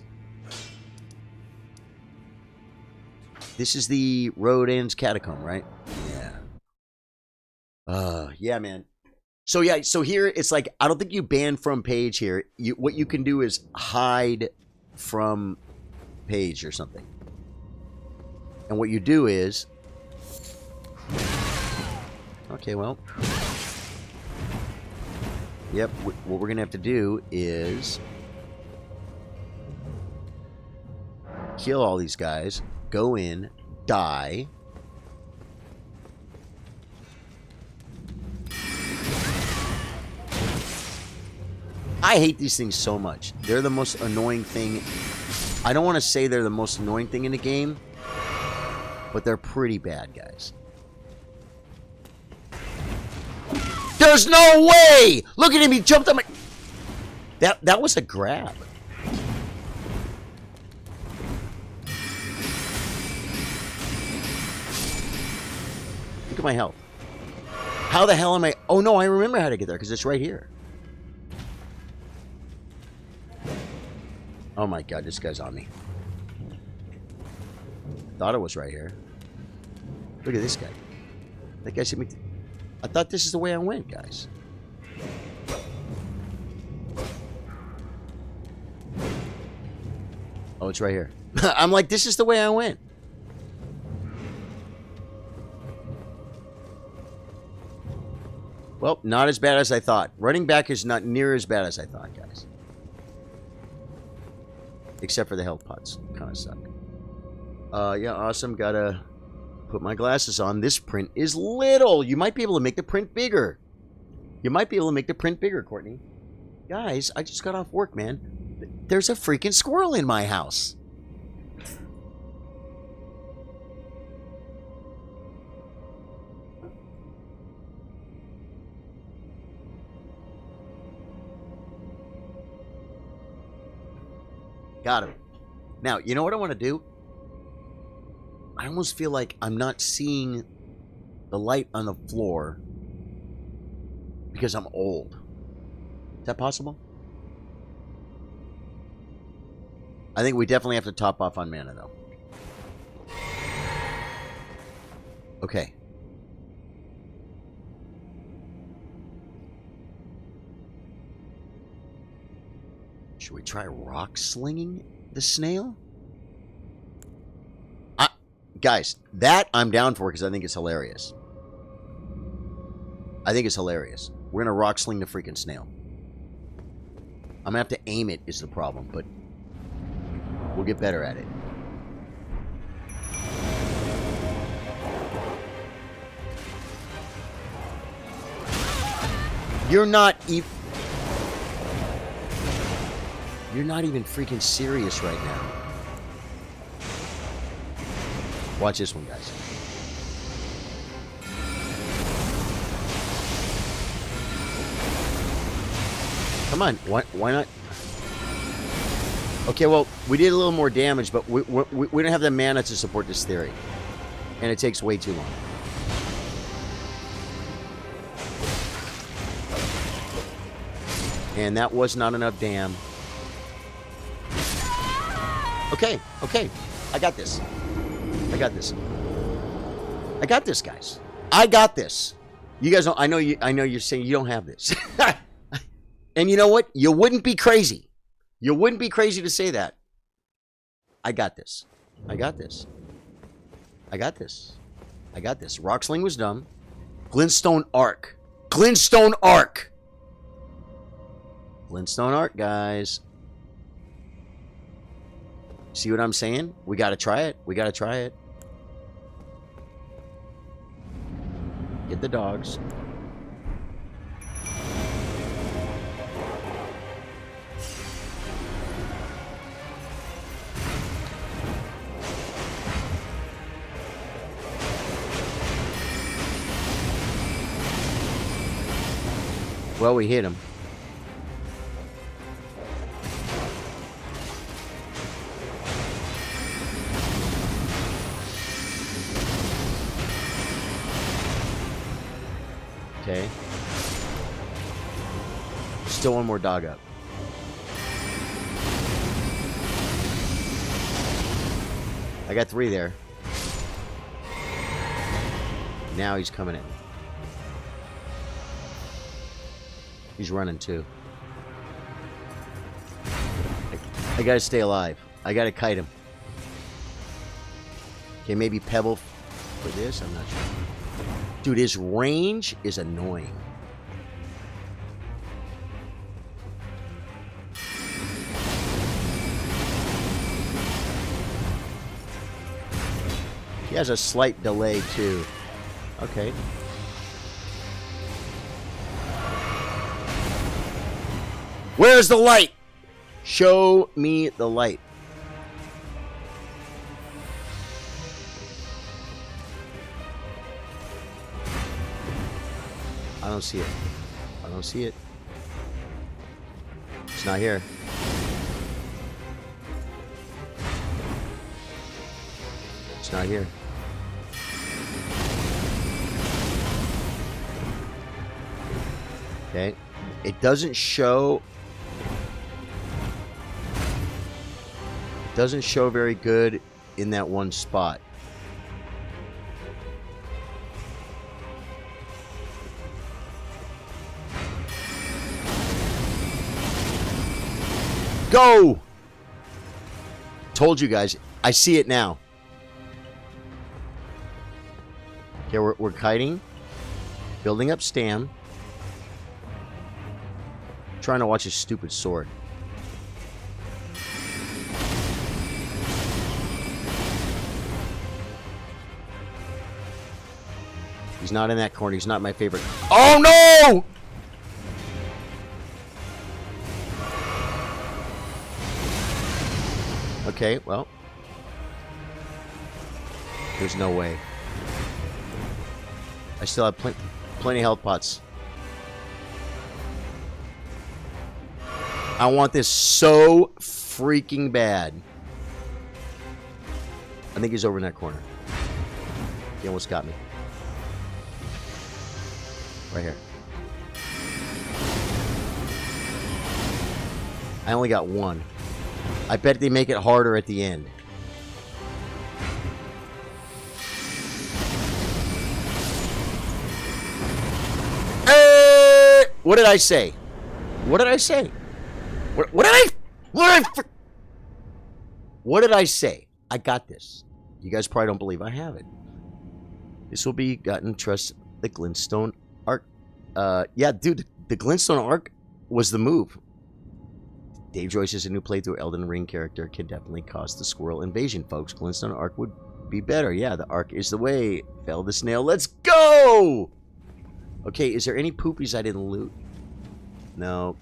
This is the Rodan's Catacomb, right? Yeah. Yeah, man. So yeah, so here it's like I don't think you ban from page here. What you can do is hide from page or something. And what you do is, okay, well, yep. What we're gonna have to do is kill all these guys. Go in, die. I hate these things so much. They're the most annoying thing. I don't want to say they're the most annoying thing in the game, but they're pretty bad, guys. There's no way! Look at him, he jumped on my... That was a grab. Look at my health. How the hell am I... Oh, no, I remember how to get there, because it's right here. Oh, my God, this guy's on me. Thought it was right here. Look at this guy. That guy hit me... I thought this is the way I went, guys. Oh, it's right here. I'm like, this is the way I went. Well, not as bad as I thought. Running back is not near as bad as I thought, guys. Except for the health pots. Kind of suck. Yeah, awesome. Gotta put my glasses on. This print is little. You might be able to make the print bigger. You might be able to make the print bigger, Courtney. Guys, I just got off work, man. There's a freaking squirrel in my house. Got him. Now, you know what I want to do? I almost feel like I'm not seeing the light on the floor because I'm old. Is that possible? I think we definitely have to top off on mana, though. Okay. Should we try rock slinging the snail? Guys, that I'm down for because I think it's hilarious. I think it's hilarious. We're going to rock sling the freaking snail. I'm going to have to aim it is the problem, but we'll get better at it. You're not even freaking serious right now. Watch this one, guys. Come on, why not? Okay, well, we did a little more damage, but we don't have the mana to support this theory. And it takes way too long. And that was not enough damn. Okay, okay. I got this. I got this. I got this, guys. I got this. You guys don't... I know you're saying you don't have this. And you know what? You wouldn't be crazy. You wouldn't be crazy to say that. I got this. I got this. I got this. I got this. Rock Sling was dumb. Glintstone Arc. Glintstone Arc. Glintstone Arc, guys. See what I'm saying? We gotta try it. We gotta try it. Get the dogs. Well, we hit him. Okay. Still one more dog up. I got 3 there. Now he's coming in. He's running too. I gotta stay alive. I gotta kite him. Okay, maybe Pebble for this? I'm not sure. Dude, his range is annoying. He has a slight delay too. Okay. Where's the light? Show me the light. I don't see it. I don't see it. It's not here. It's not here. Okay. It doesn't show. It doesn't show very good in that one spot. Go! Told you guys. I see it now. Okay, we're kiting. Building up stam. Trying to watch his stupid sword. He's not in that corner. He's not my favorite. Oh, no! Okay, well. There's no way. I still have plenty of health pots. I want this so freaking bad. I think he's over in that corner. He almost got me. Right here. I only got 1. I bet they make it harder at the end. What did I say? What did I say? What did I say? I got this. You guys probably don't believe I have it. This will be gotten trust the Glintstone Arc. Yeah, dude, the Glintstone Arc was the move. Dave Joyce is a new playthrough Elden Ring character. Can definitely cause the squirrel invasion, folks. Glintstone Arc would be better. Yeah, the Arc is the way. Fell the snail. Let's go! Okay, is there any poopies I didn't loot? No.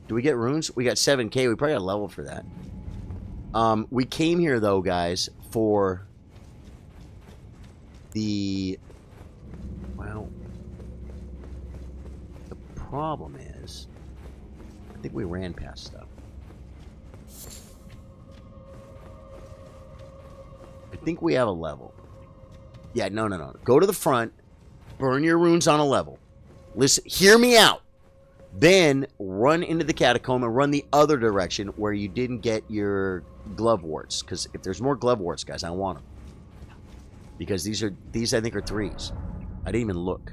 Do we get runes? We got 7k. We probably got a level for that. We came here, though, guys, for the... Well, the problem is... I think we ran past stuff. I think we have a level. Yeah, no. Go to the front. Burn your runes on a level. Listen, hear me out. Then run into the catacomb and run the other direction where you didn't get your glove warts. Because if there's more glove warts, guys, I want them. Because these I think are 3s. I didn't even look.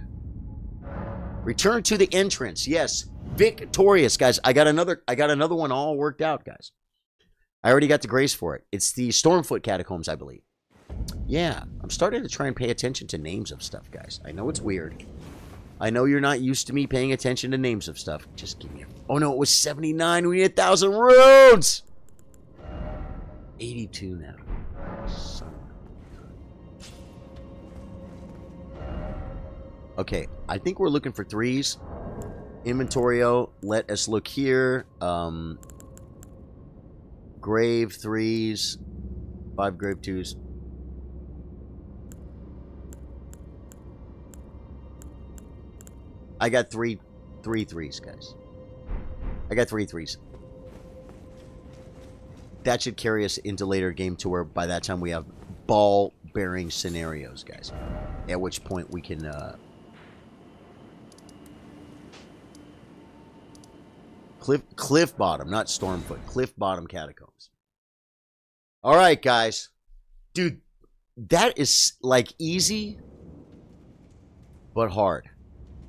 Return to the entrance. Yes, victorious, guys. I got another one all worked out, guys. I already got the grace for it. It's the Stormfoot Catacombs, I believe. Yeah, I'm starting to try and pay attention to names of stuff, guys. I know it's weird. I know you're not used to me paying attention to names of stuff. Just give me a... Oh, no, it was 79. We need 1,000 runes! 82 now. Son of a... Okay, I think we're looking for 3s. Inventorio, let us look here. Grave 3s. 5 grave 2s. I got three threes, guys. I got 3 3s. That should carry us into later game to where by that time we have ball-bearing scenarios, guys. At which point we can... Cliff bottom, not Stormfoot. Cliff bottom catacombs. All right, guys. Dude, that is like easy, but hard.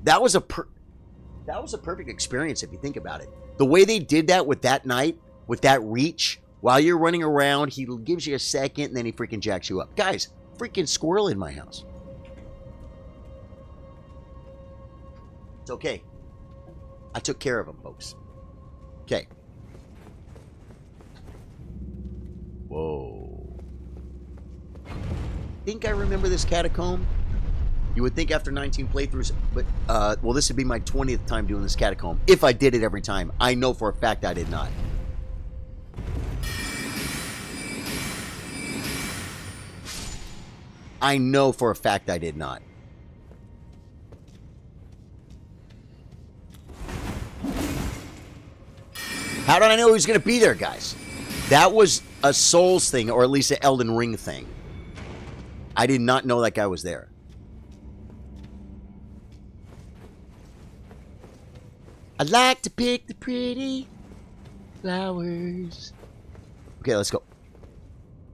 That was a perfect experience if you think about it. The way they did that with that knight, with that reach, while you're running around, he gives you a second, and then he freaking jacks you up. Guys, freaking squirrel in my house. It's okay. I took care of him, folks. Okay. Whoa. Think I remember this catacomb? You would think after 19 playthroughs, but, well, this would be my 20th time doing this catacomb. If I did it every time. I know for a fact I did not. I know for a fact I did not. How did I know he was going to be there, guys? That was a Souls thing, or at least an Elden Ring thing. I did not know that guy was there. I like to pick the pretty flowers. Okay, let's go.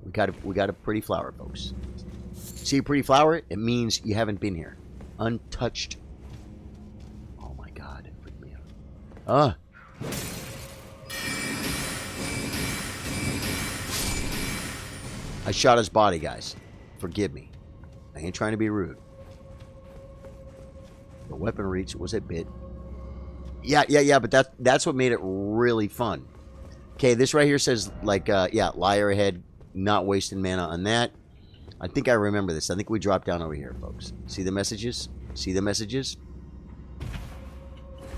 We got a pretty flower, folks. See a pretty flower? It means you haven't been here. Untouched. Oh my god, it freaked me out. I shot his body, guys. Forgive me. I ain't trying to be rude. The weapon reach was a bit... Yeah, but that's what made it really fun. Okay, this right here says, like, yeah, liar ahead, not wasting mana on that. I think I remember this. I think we dropped down over here, folks. See the messages? See the messages?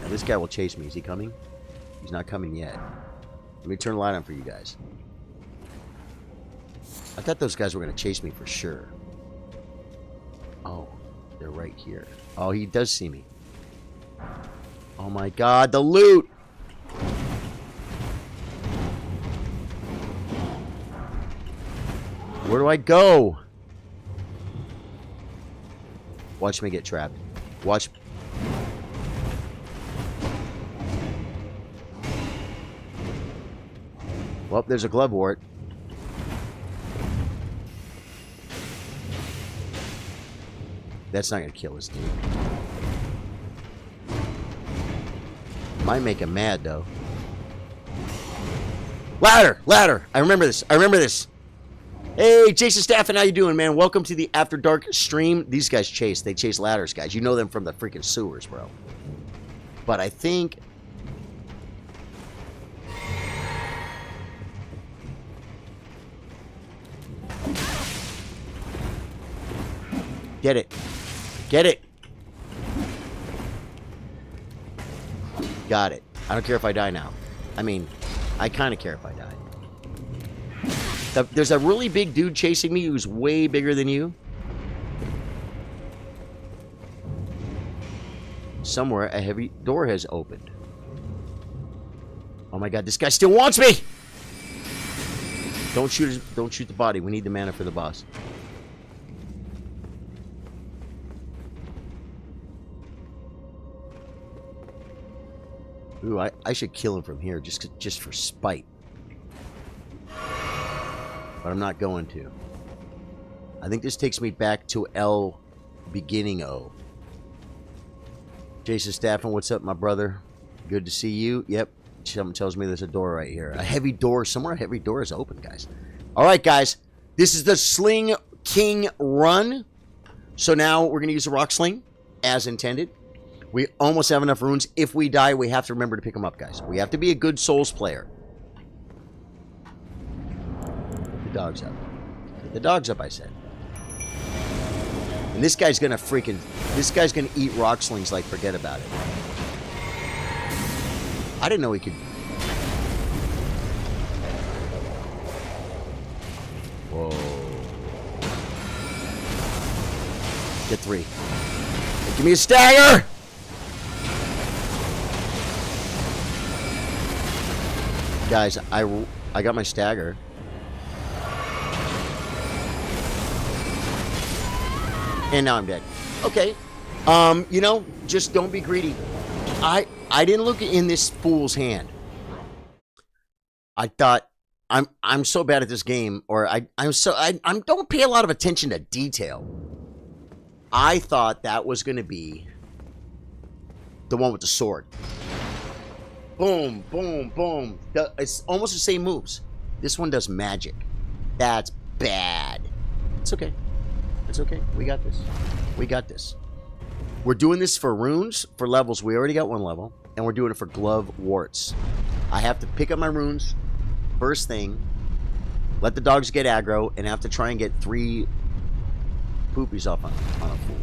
Now, this guy will chase me. Is he coming? He's not coming yet. Let me turn the light on for you guys. I thought those guys were going to chase me for sure. Oh, they're right here. Oh, he does see me. Oh my god, the loot! Where do I go? Watch me get trapped. Watch. Well, there's a glove wart. That's not going to kill us, dude. Might make him mad, though. Ladder! Ladder! I remember this. I remember this. Hey, Jason Staffen, how you doing, man? Welcome to the After Dark stream. These guys chase. They chase ladders, guys. You know them from the freaking sewers, bro. But I think... Get it. Get it. Got it. I don't care if I die now. I mean, I kind of care if I die. There's a really big dude chasing me who's way bigger than you. Somewhere a heavy door has opened. Oh my god, this guy still wants me! Don't shoot the body. We need the mana for the boss. Ooh, I should kill him from here just for spite. But I'm not going to. I think this takes me back to L beginning O. Jason Staffen, what's up, my brother? Good to see you. Yep. Someone tells me there's a door right here. A heavy door. Somewhere a heavy door is open, guys. Alright, guys. This is the Sling King run. So now we're going to use the Rock Sling, as intended. We almost have enough runes. If we die, we have to remember to pick them up, guys. We have to be a good Souls player. Get the dogs up. Get the dogs up, I said. And this guy's gonna freaking... This guy's gonna eat rock slings like forget about it. I didn't know he could... Whoa. Get 3. Hey, give me a stagger! Guys, I got my stagger. And now I'm dead. Okay. You know, just don't be greedy. I didn't look in this fool's hand. I thought I'm so bad at this game, or I don't pay a lot of attention to detail. I thought that was going to be the one with the sword. Boom, boom, boom. It's almost the same moves. This one does magic. That's bad. It's okay. It's okay. We got this. We got this. We're doing this for runes, for levels. We already got 1 level. And we're doing it for glove warts. I have to pick up my runes first thing, let the dogs get aggro, and have to try and get 3 poopies off on a fool.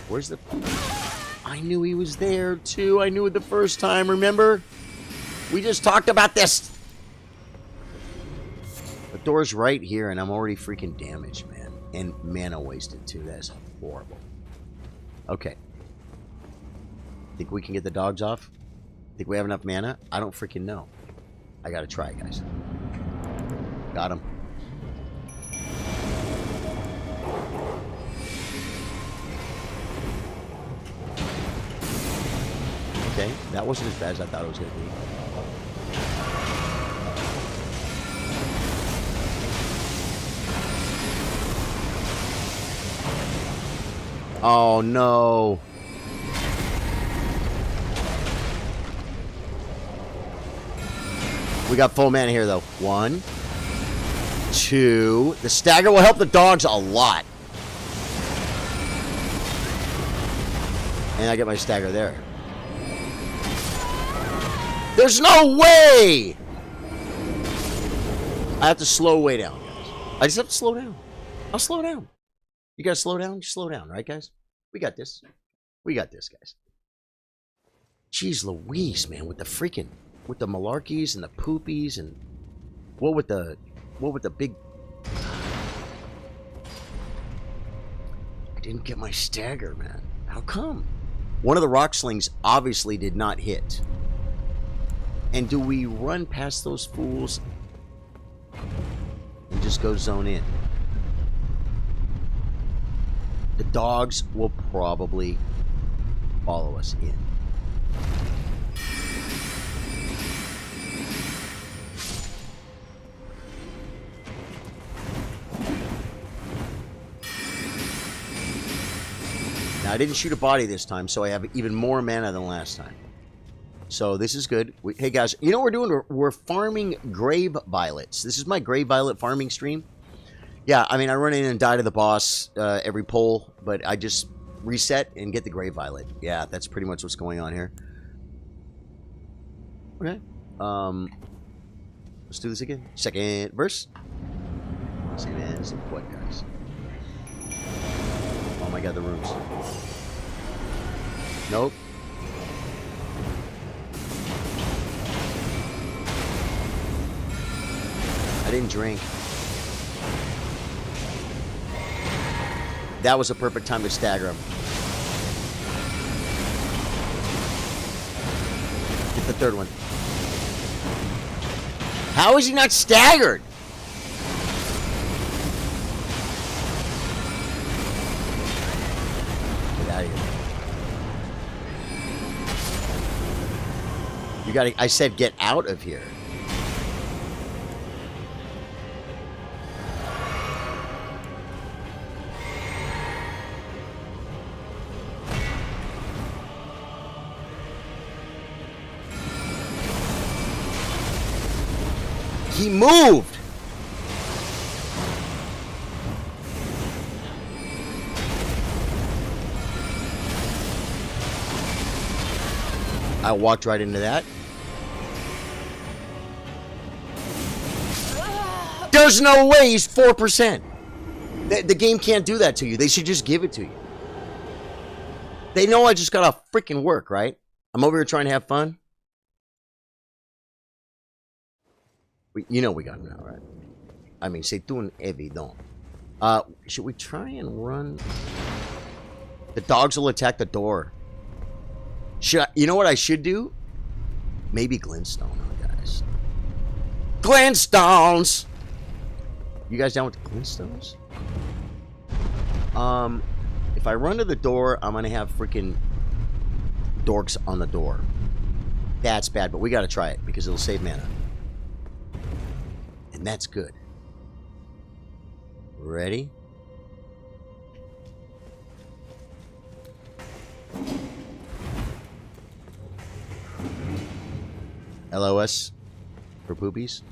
Where's the... I knew he was there, too. I knew it the first time, remember? We just talked about this. The door's right here, and I'm already freaking damaged, man. And mana wasted, too. That is horrible. Okay. Think we can get the dogs off? Think we have enough mana? I don't freaking know. I gotta try, guys. Got him. Okay, that wasn't as bad as I thought it was going to be. Oh, no. We got full mana here, though. 1, 2. The stagger will help the dogs a lot. And I get my stagger there. There's no way! I have to slow way down, guys. I just have to slow down. I'll slow down. You gotta slow down? Just slow down, right, guys? We got this. We got this, guys. Jeez Louise, man, with the freaking... With the malarkeys and the poopies and... What with the big... I didn't get my stagger, man. How come? One of the rock slings obviously did not hit. And do we run past those fools and just go zone in? The dogs will probably follow us in. Now, I didn't shoot a body this time, so I have even more mana than last time. So this is good. Hey guys, you know what we're doing? We're farming grave violets. This is my grave violet farming stream. Yeah, I mean, I run in and die to the boss every pull, but I just reset and get the grave violet. Yeah, that's pretty much what's going on here. Okay. Let's do this again. Second verse. Same as what, guys? Oh my god, the runes. Nope. I didn't drink. That was a perfect time to stagger him. Get the third one. How is he not staggered? Get out of here. You gotta, I said get out of here. He moved! I walked right into that. There's no way he's 4%. The game can't do that to you. They should just give it to you. They know I just got off freaking work, right? I'm over here trying to have fun. You know we got him now, right? I mean, c'est un évident. Should we try and run? The dogs will attack the door. You know what I should do? Maybe glintstone, guys. Glintstones! You guys down with the glintstones? If I run to the door, I'm gonna have freaking dorks on the door. That's bad, but we gotta try it because it'll save mana. And that's good. Ready? LOS for poopies.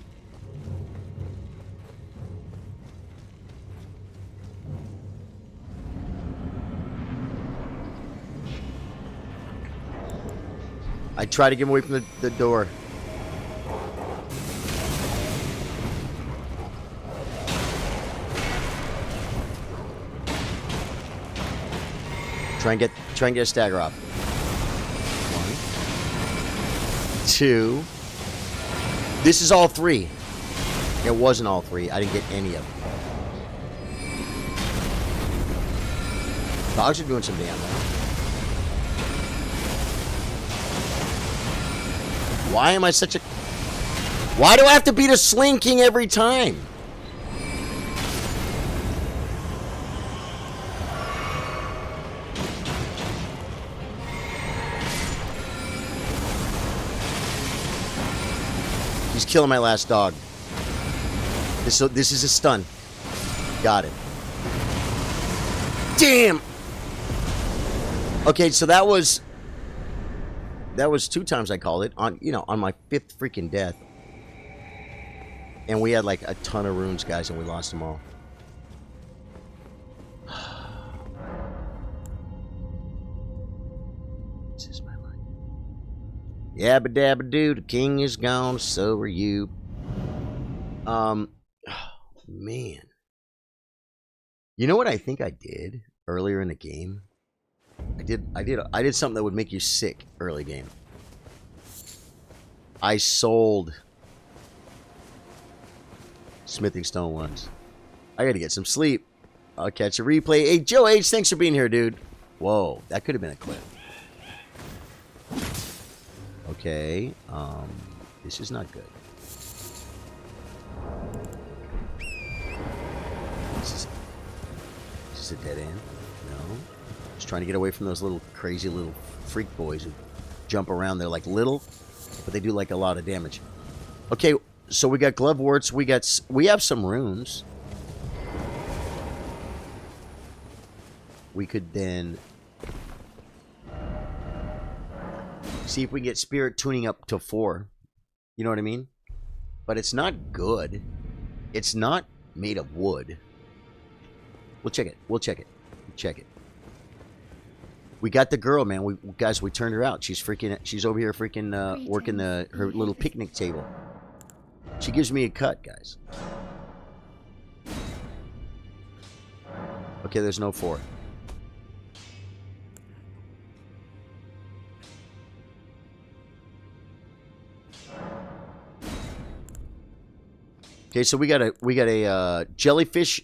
I try to get him away from the door. Try and get a stagger off. 1, 2. This is all 3. It wasn't all 3. I didn't get any of them. Dogs are doing some damage. Why am I such a... Why do I have to beat a Sling King every time? He's killing my last dog. This is a stun. Got it. Damn! Okay, so that was 2 times I called it on my 5th freaking death. And we had like a ton of runes, guys, and we lost them all. This is my life. Yabba dabba doo, the king is gone, so are you. Oh, man. You know what I think I did earlier in the game? I did something that would make you sick early game. I sold smithing stone ones. I gotta get some sleep. I'll catch a replay. Hey, Joe H, thanks for being here, dude. Whoa, that could have been a clip. Okay, this is not good. Is this a dead end? No. Just trying to get away from those little crazy little freak boys who jump around. They're like little, but they do like a lot of damage. Okay, so we got glove warts. We have some runes. We could then see if we can get spirit tuning up to 4. You know what I mean? But it's not good. It's not made of wood. We'll check it. We'll check it. Check it. We got the girl, man. We turned her out. She's over here freaking working her little picnic table. She gives me a cut, guys. Okay, there's no 4. Okay, so we got a jellyfish.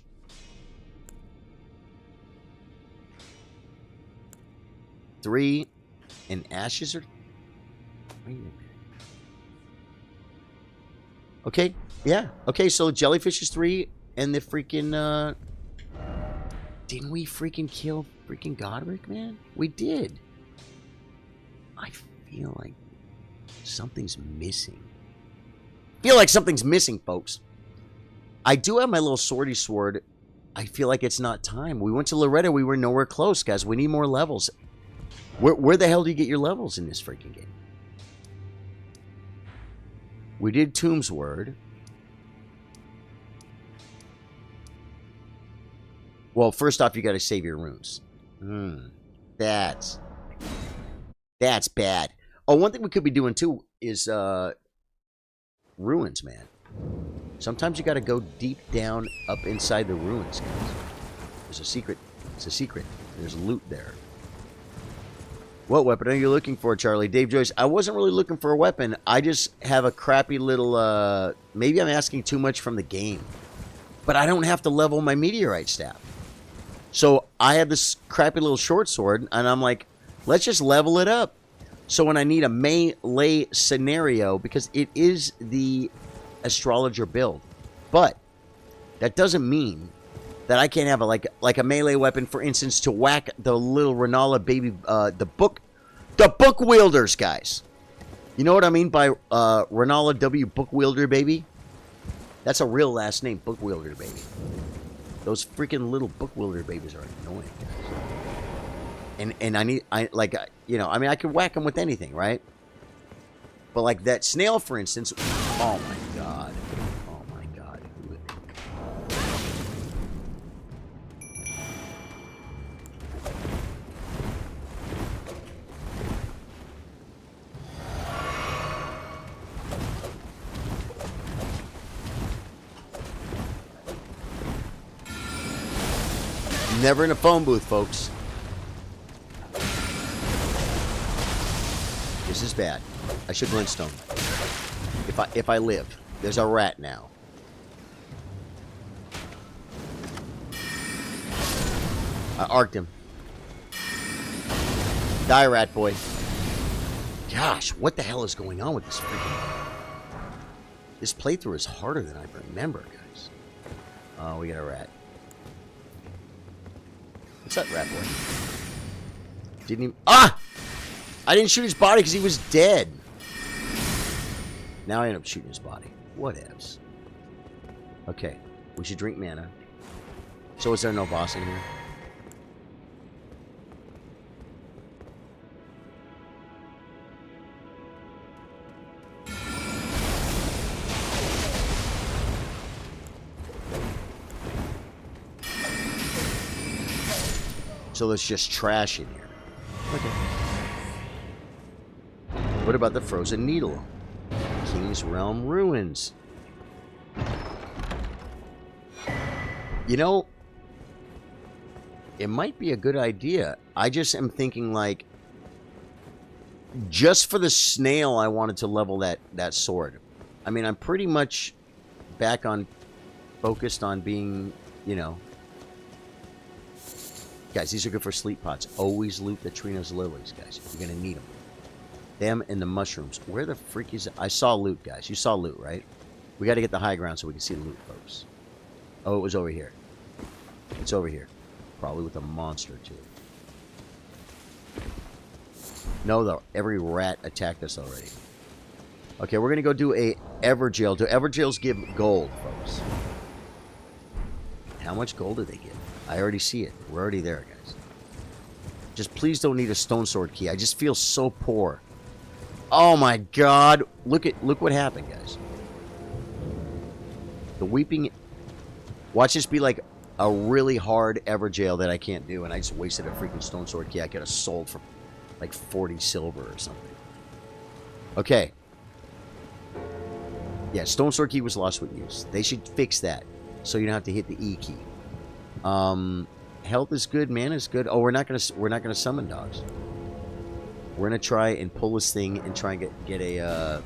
Three and ashes are... Okay, yeah. Okay, so jellyfish is 3 and the freaking didn't we freaking kill freaking Godric, man? We did. I feel like something's missing. Folks. I do have my little swordy sword. I feel like it's not time. We went to Loretta. We were nowhere close, guys. We need more levels. Where the hell do you get your levels in this freaking game? We did Tomb's Word. Well, first off, you got to save your runes. That's bad. Oh, one thing we could be doing too is ruins, man. Sometimes you got to go deep down up inside the ruins, guys. There's a secret. It's a secret. There's loot there. What weapon are you looking for, Charlie? Dave Joyce, I wasn't really looking for a weapon. I just have a crappy little, maybe I'm asking too much from the game. But I don't have to level my meteorite staff. So I have this crappy little short sword, and I'm like, let's just level it up. So when I need a melee scenario, because it is the Astrologer build, but that doesn't mean that I can't have like a melee weapon, for instance, to whack the little Renala baby, the book wielders, guys. You know what I mean by Renala W book wielder baby? That's a real last name, book wielder baby. Those freaking little book wielder babies are annoying, guys. And I could whack them with anything, right? But like that snail, for instance. Oh my god. Oh my god. Never in a phone booth, folks. This is bad. I should glintstone. If I live. There's a rat now. I arced him. Die, rat boy. Gosh, what the hell is going on with this freaking... This playthrough is harder than I remember, guys. Oh, we got a rat. What's that, rat boy? Didn't even... Ah! I didn't shoot his body because he was dead. Now I end up shooting his body. Whatevs. Okay. We should drink mana. So is there no boss in here? So there's just trash in here. Okay. What about the Frozen Needle? King's Realm Ruins. You know, it might be a good idea. I just am thinking, like, just for the snail, I wanted to level that sword. I mean, I'm pretty much back on, focused on being, you know. Guys, these are good for sleep pots. Always loot the Trina's lilies, guys. You're going to need them. Them and the mushrooms. Where the freak is it? I saw loot, guys. You saw loot, right? We got to get the high ground so we can see the loot, folks. Oh, it was over here. It's over here. Probably with a monster, too. No, though. Every rat attacked us already. Okay, we're going to go do a Everjail. Do Everjails give gold, folks? How much gold do they give? I already see it. We're already there, guys. Just please don't need a stone sword key. I just feel so poor. Oh my god. Look what happened, guys. The weeping... Watch this be like a really hard Everjail that I can't do, and I just wasted a freaking stone sword key I could have sold for like 40 silver or something. Okay. Yeah, stone sword key was lost with use. They should fix that so you don't have to hit the E key. Health is good, mana is good. Oh, we're not gonna summon dogs. We're gonna try and pull this thing and try and get a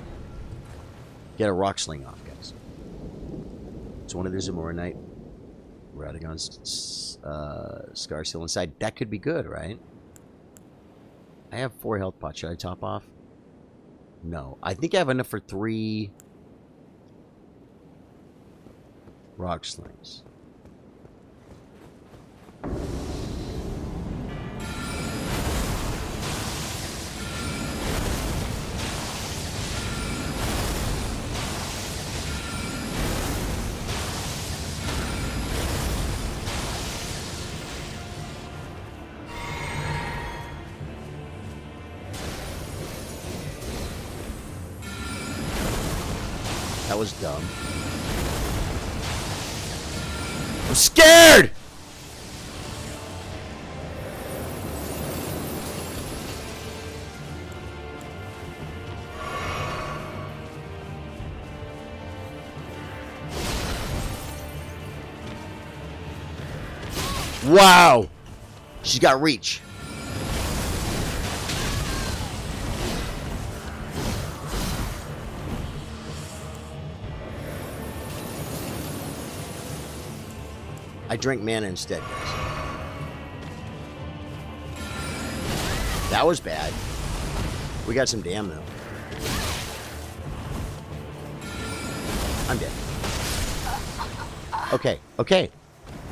rock sling off, guys. It's one of the Zamoranite Radagon's Scar still inside. That could be good, right? I have 4 health pots. Should I top off? No. I think I have enough for 3 rock slings. That was dumb. I'm scared! Wow. She's got reach. I drank mana instead, guys. That was bad. We got some damn, though. I'm dead. Okay, okay.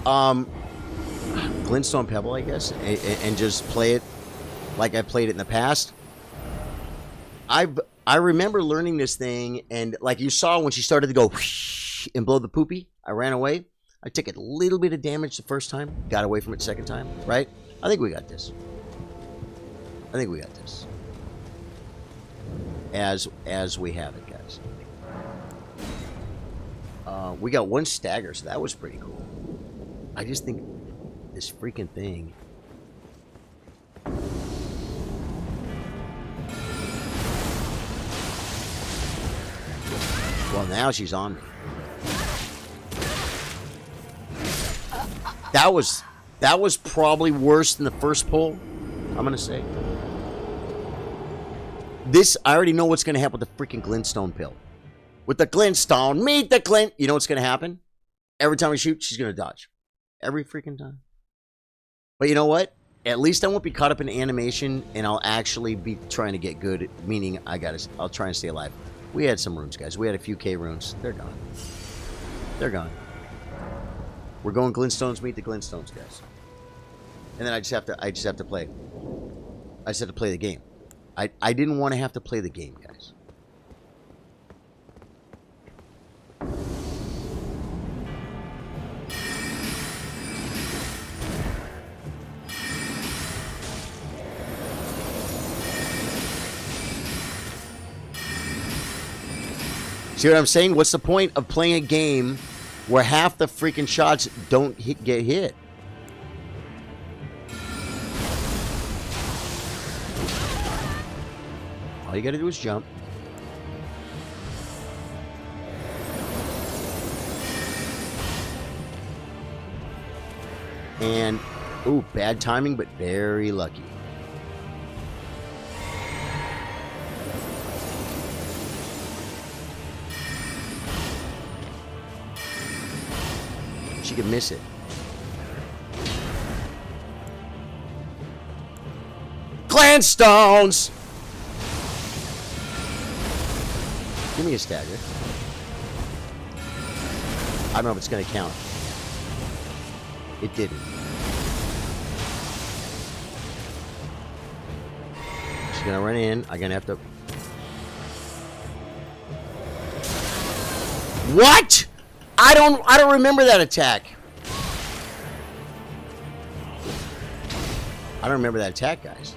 Glintstone Pebble, I guess, and just play it like I played it in the past. I remember learning this thing, and like you saw when she started to go whoosh and blow the poopy, I ran away. I took a little bit of damage the first time, got away from it second time, right? I think we got this. I think we got this. As we have it, guys. We got one stagger, so that was pretty cool. I just think this freaking thing. Well, now she's on me. That was probably worse than the first pull, I'm gonna say. This, I already know what's gonna happen with the freaking glintstone pill. With the glintstone, meet the glint. You know what's gonna happen? Every time we shoot, she's gonna dodge. Every freaking time. But you know what? At least I won't be caught up in animation, and I'll actually be trying to get good. Meaning, I'll try and stay alive. We had some runes, guys. We had a few K runes. They're gone. They're gone. We're going glintstones, meet the glintstones, guys. And then I just have to play. I just have to play the game. I didn't want to have to play the game, guys. See what I'm saying? What's the point of playing a game where half the freaking shots don't get hit? All you gotta do is jump. And, ooh, bad timing, but very lucky. She could miss it. Glintstones! Give me a stagger. I don't know if it's going to count. It didn't. She's going to run in. I'm going to have to... What? I don't remember that attack. I don't remember that attack, guys.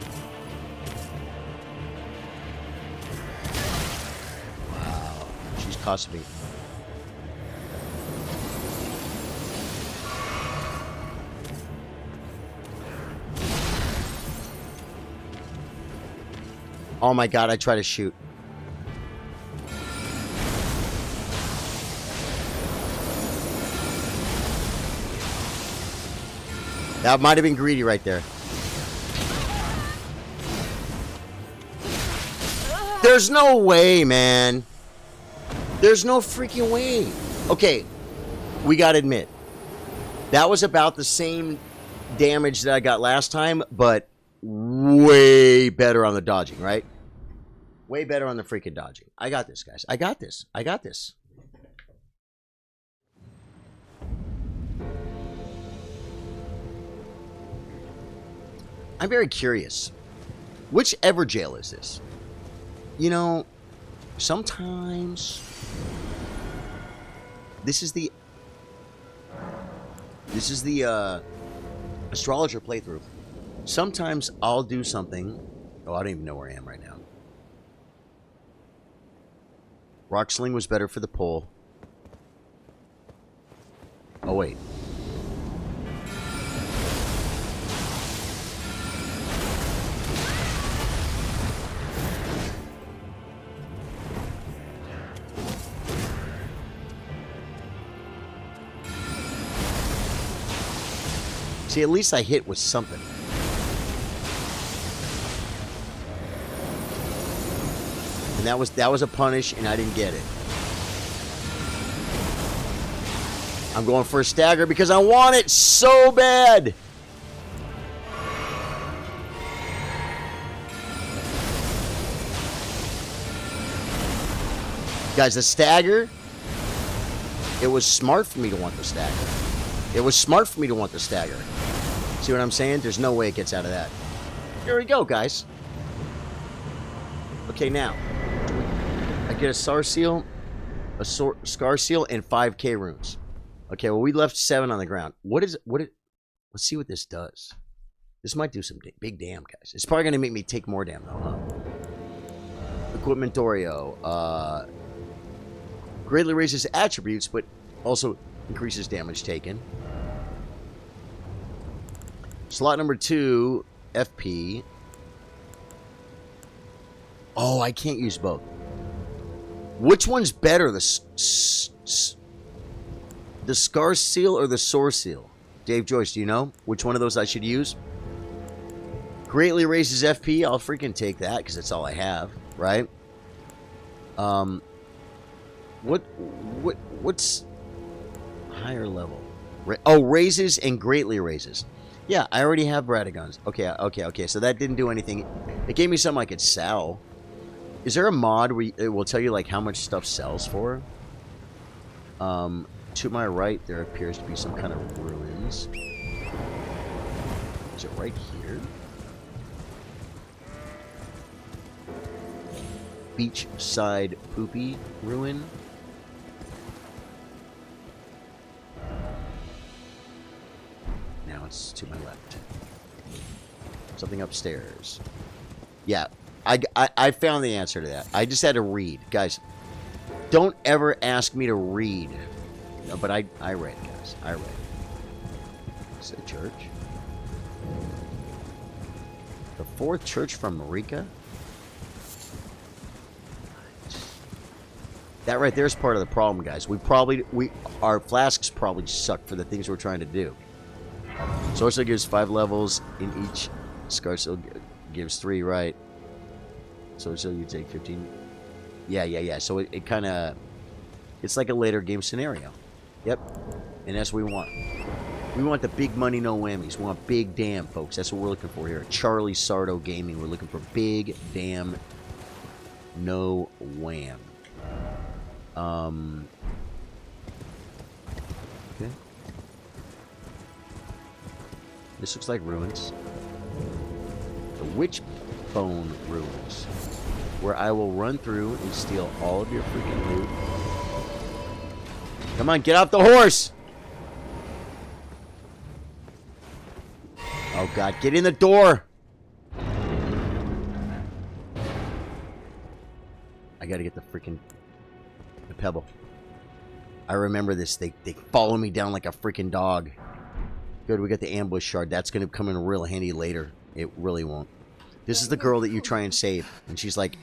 Wow. She's cost me. Oh my god, I try to shoot. That might have been greedy right there. There's no way, man. There's no freaking way. Okay, we gotta admit, that was about the same damage that I got last time, but way better on the dodging, right? Way better on the freaking dodging. I got this, guys. I got this. I got this. I'm very curious. Which Everjail is this? You know, sometimes this is the Astrologer playthrough. Sometimes I'll do something. Oh, I don't even know where I am right now. Rock Sling was better for the pull. Oh, wait. See, at least I hit with something. And that was a punish, and I didn't get it. I'm going for a stagger because I want it so bad. Guys, the stagger, it was smart for me to want the stagger. It was smart for me to want the stagger. See what I'm saying? There's no way it gets out of that. Here we go, guys. Okay, now. I get a Scar Seal, Scar Seal, and 5k runes. Okay, well, we left 7 on the ground. Let's see what this does. This might do some big damn, guys. It's probably going to make me take more damn, though, huh? Equipment Dorio. Greatly raises attributes, but also increases damage taken. Slot number 2, FP. Oh, I can't use both. Which one's better, the Scar Seal or the Sword Seal? Dave Joyce, do you know which one of those I should use? Greatly raises FP. I'll freaking take that because that's all I have, right? What's higher level? Raises and greatly raises. Yeah, I already have Bradagons. Okay. So that didn't do anything. It gave me something I could sell. Is there a mod where it will tell you like how much stuff sells for? To my right, there appears to be some kind of ruins. Is it right here? Beachside Poopy Ruin. Now it's to my left. Something upstairs. Yeah, I found the answer to that. I just had to read. Guys, don't ever ask me to read. No, but I read, guys. I read. Is it a church? The 4th church from Marika? That right there is part of the problem, guys. Our flasks probably suck for the things we're trying to do. Sorcerer gives 5 levels in each. Scar Seal gives 3, right? So you take 15. Yeah. So it kind of, it's like a later game scenario. Yep. And that's what we want. We want the big money, no whammies. We want big damn, folks. That's what we're looking for here. Charlie Sardo Gaming. We're looking for big damn, no wham. Okay. This looks like ruins. The Witchbone Ruins, where I will run through and steal all of your freaking loot. Come on, get off the horse! Oh god, get in the door! I gotta get the freaking pebble. I remember this. They follow me down like a freaking dog. Good, we got the ambush shard. That's gonna come in real handy later. It really won't. This is the girl that you try and save, and she's like,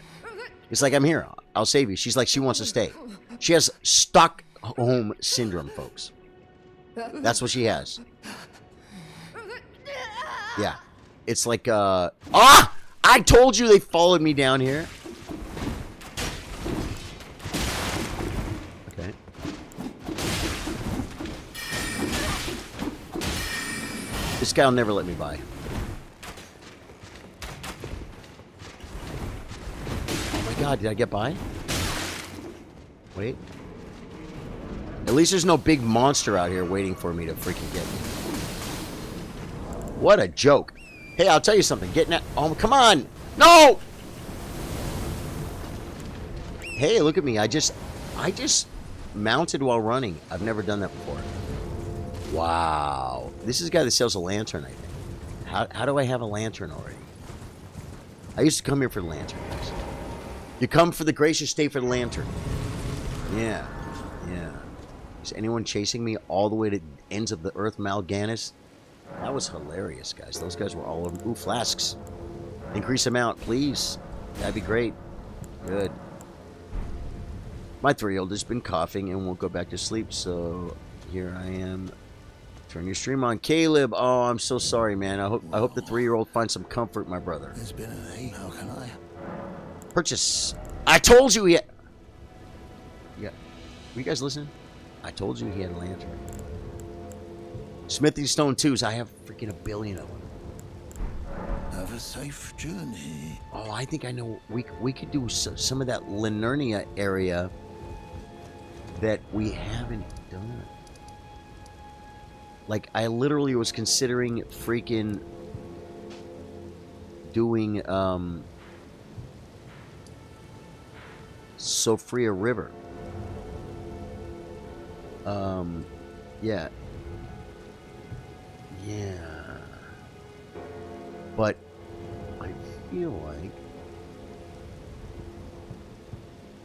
it's like, I'm here, I'll save you. She's like, she wants to stay. She has Stockholm syndrome, folks. That's what she has. Yeah. It's like, I told you they followed me down here. Okay. This guy will never let me by. God, did I get by? Wait. At least there's no big monster out here waiting for me to freaking get me. What a joke. Hey, I'll tell you something. Getting that. Oh, come on. No! Hey, look at me. I just mounted while running. I've never done that before. Wow. This is a guy that sells a lantern, I think. How do I have a lantern already? I used to come here for the lantern, guys. You come for the grace, you stay for the lantern. Yeah. Is anyone chasing me all the way to the ends of the earth, Mal'Ganis? That was hilarious, guys. Those guys were all over. Ooh, flasks. Increase amount, please. That'd be great. Good. My 3-year-old has been coughing and won't go back to sleep, so here I am Turn your stream on. Caleb, oh, I'm so sorry, man. I hope the 3-year-old finds some comfort, my brother. There's been an eight. How can I? Purchase. I told you he had... Yeah. Were you guys listening? I told you he had a lantern. Smithing Stone 2s. I have freaking a billion of them. Have a safe journey. Oh, I think I know. We could do some of that Linernia area that we haven't done. Like, I literally was considering freaking doing Sophia River. Yeah. Yeah. But I feel like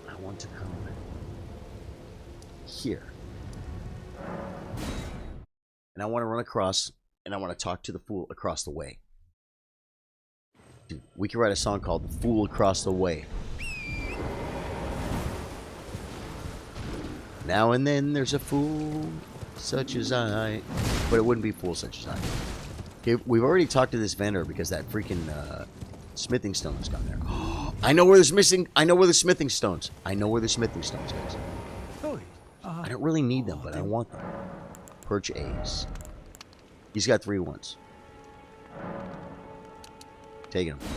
I want to come here. And I want to run across, and I want to talk to the fool across the way. Dude, we could write a song called The Fool Across the Way. Now and then there's a fool such as I. But it wouldn't be fool such as I. Okay, we've already talked to this vendor because that freaking smithing stone is down there. I know where there's missing. I know where the smithing stones. I know where the smithing stones, guys. I don't really need them, but I want them. Perch A's. He's got 3 ones. Taking them.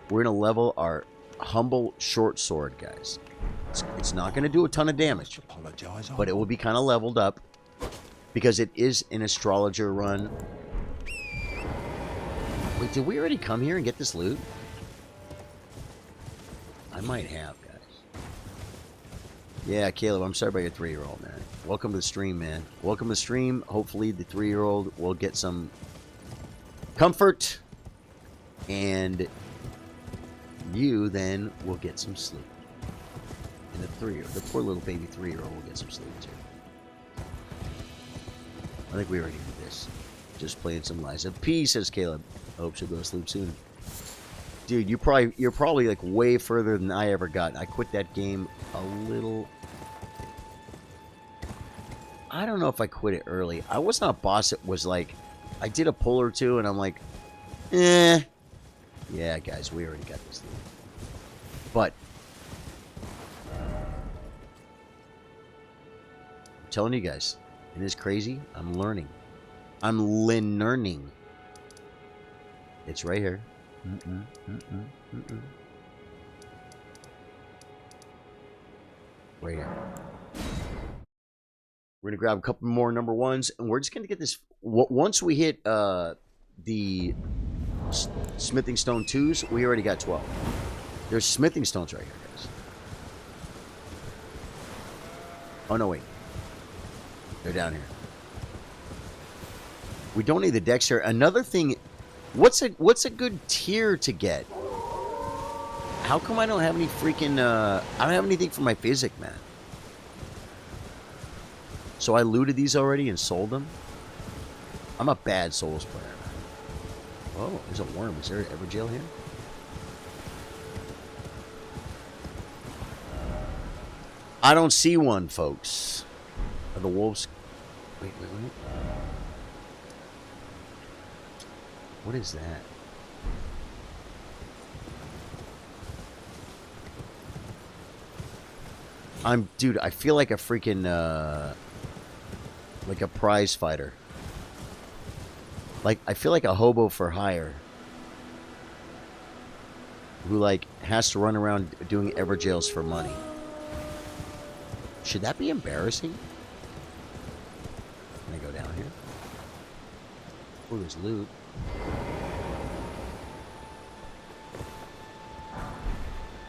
We're gonna level our humble short sword, guys. It's not gonna do a ton of damage, but it will be kind of leveled up because it is an astrologer run. Wait, did we already come here and get this loot? I might have, guys. Yeah, Caleb, I'm sorry about your 3-year-old, man. Welcome to the stream, man. Welcome to the stream. Hopefully the 3-year-old will get some comfort, and you then will get some sleep. And the poor little baby 3-year-old will get some sleep too. I think we already did this. Just playing some Liza P, says Caleb. I hope she'll go to sleep soon. Dude, you're probably like way further than I ever got. I quit that game a little. I don't know if I quit it early. I was not boss. It was like I did a pull or two, and I'm like, eh. Yeah, guys, we already got this. But I'm telling you guys, it is crazy. I'm learning. I'm learning. It's right here. Right here. We're gonna grab a couple more number 1s, and we're just gonna get this. Once we hit the smithing stone 2s, we already got 12. There's smithing stones right here, guys. Oh no, wait. They're down here. We don't need the dexter. Another thing, what's a good tier to get? How come I don't have any freaking I don't have anything for my physic, man? So I looted these already and sold them. I'm a bad Souls player. Oh, there's a worm. Is there an Everjail here? I don't see one, folks. Are the wolves? Wait. What is that? Dude, I feel like a freaking, like a prize fighter. Like, I feel like a hobo for hire. Who, like, has to run around doing Everjails for money. Should that be embarrassing? Can I go down here? Oh, there's loot.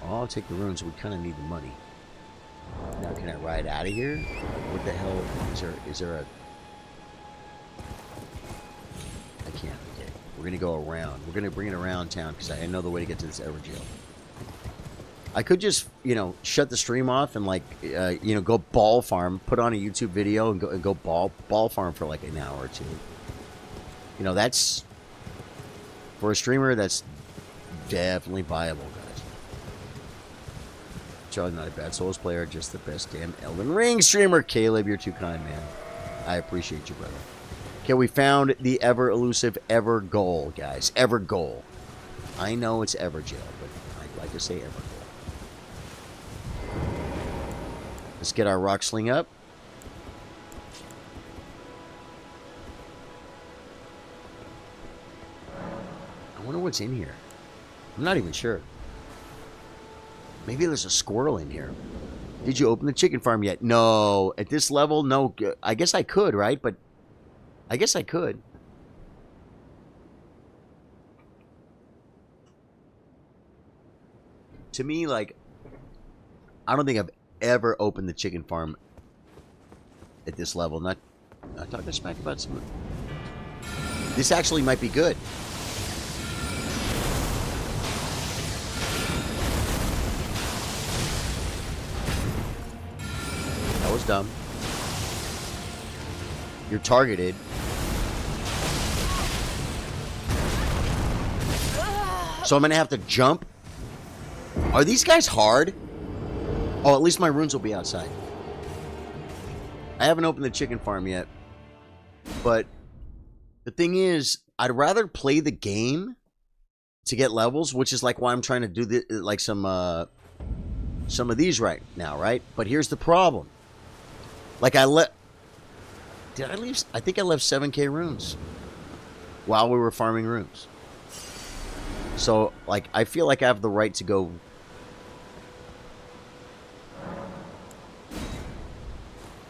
I'll take the runes. We kind of need the money. Now, can I ride out of here? What the hell? Is there a... I can't. Okay. We're going to go around. We're going to bring it around town because I know the way to get to this Everjail. I could just, you know, shut the stream off and, like, you know, go ball farm, put on a YouTube video and go ball farm for, like, an hour or two. You know, that's... For a streamer, that's definitely viable, guys. Charlie, not a bad Souls player, just the best damn Elden Ring streamer. Caleb, you're too kind, man. I appreciate you, brother. Okay, we found the ever-elusive Ever Goal, guys. Ever Goal. I know it's Ever Jail, but I'd like to say Ever Goal. Let's get our rock sling up. I wonder what's in here. I'm not even sure. Maybe there's a squirrel in here. Did you open the chicken farm yet? No. At this level, no. I guess I could, right? But I guess I could. To me, like, I don't think I've ever opened the chicken farm at this level. Not talking smack about some. This actually might be good. That was dumb. You're targeted. So I'm gonna have to jump. Are these guys hard? Oh, at least my runes will be outside. I haven't opened the chicken farm yet. But the thing is, I'd rather play the game to get levels, which is like why I'm trying to do the, like some of these right now, right? But here's the problem. Like did I leave? I think I left 7k runes while we were farming runes. So, like, I feel like I have the right to go.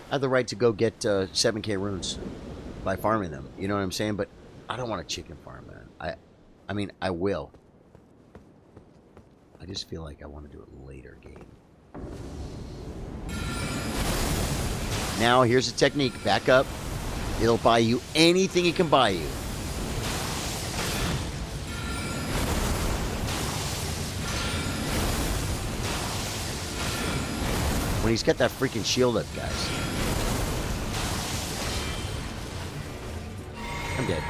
I have the right to go get 7k runes by farming them. You know what I'm saying? But I don't want a chicken farm, man. I mean, I will. I just feel like I want to do it later game. Now, here's a technique. Back up. It'll buy you anything it can buy you. When he's got that freaking shield up, guys. I'm dead.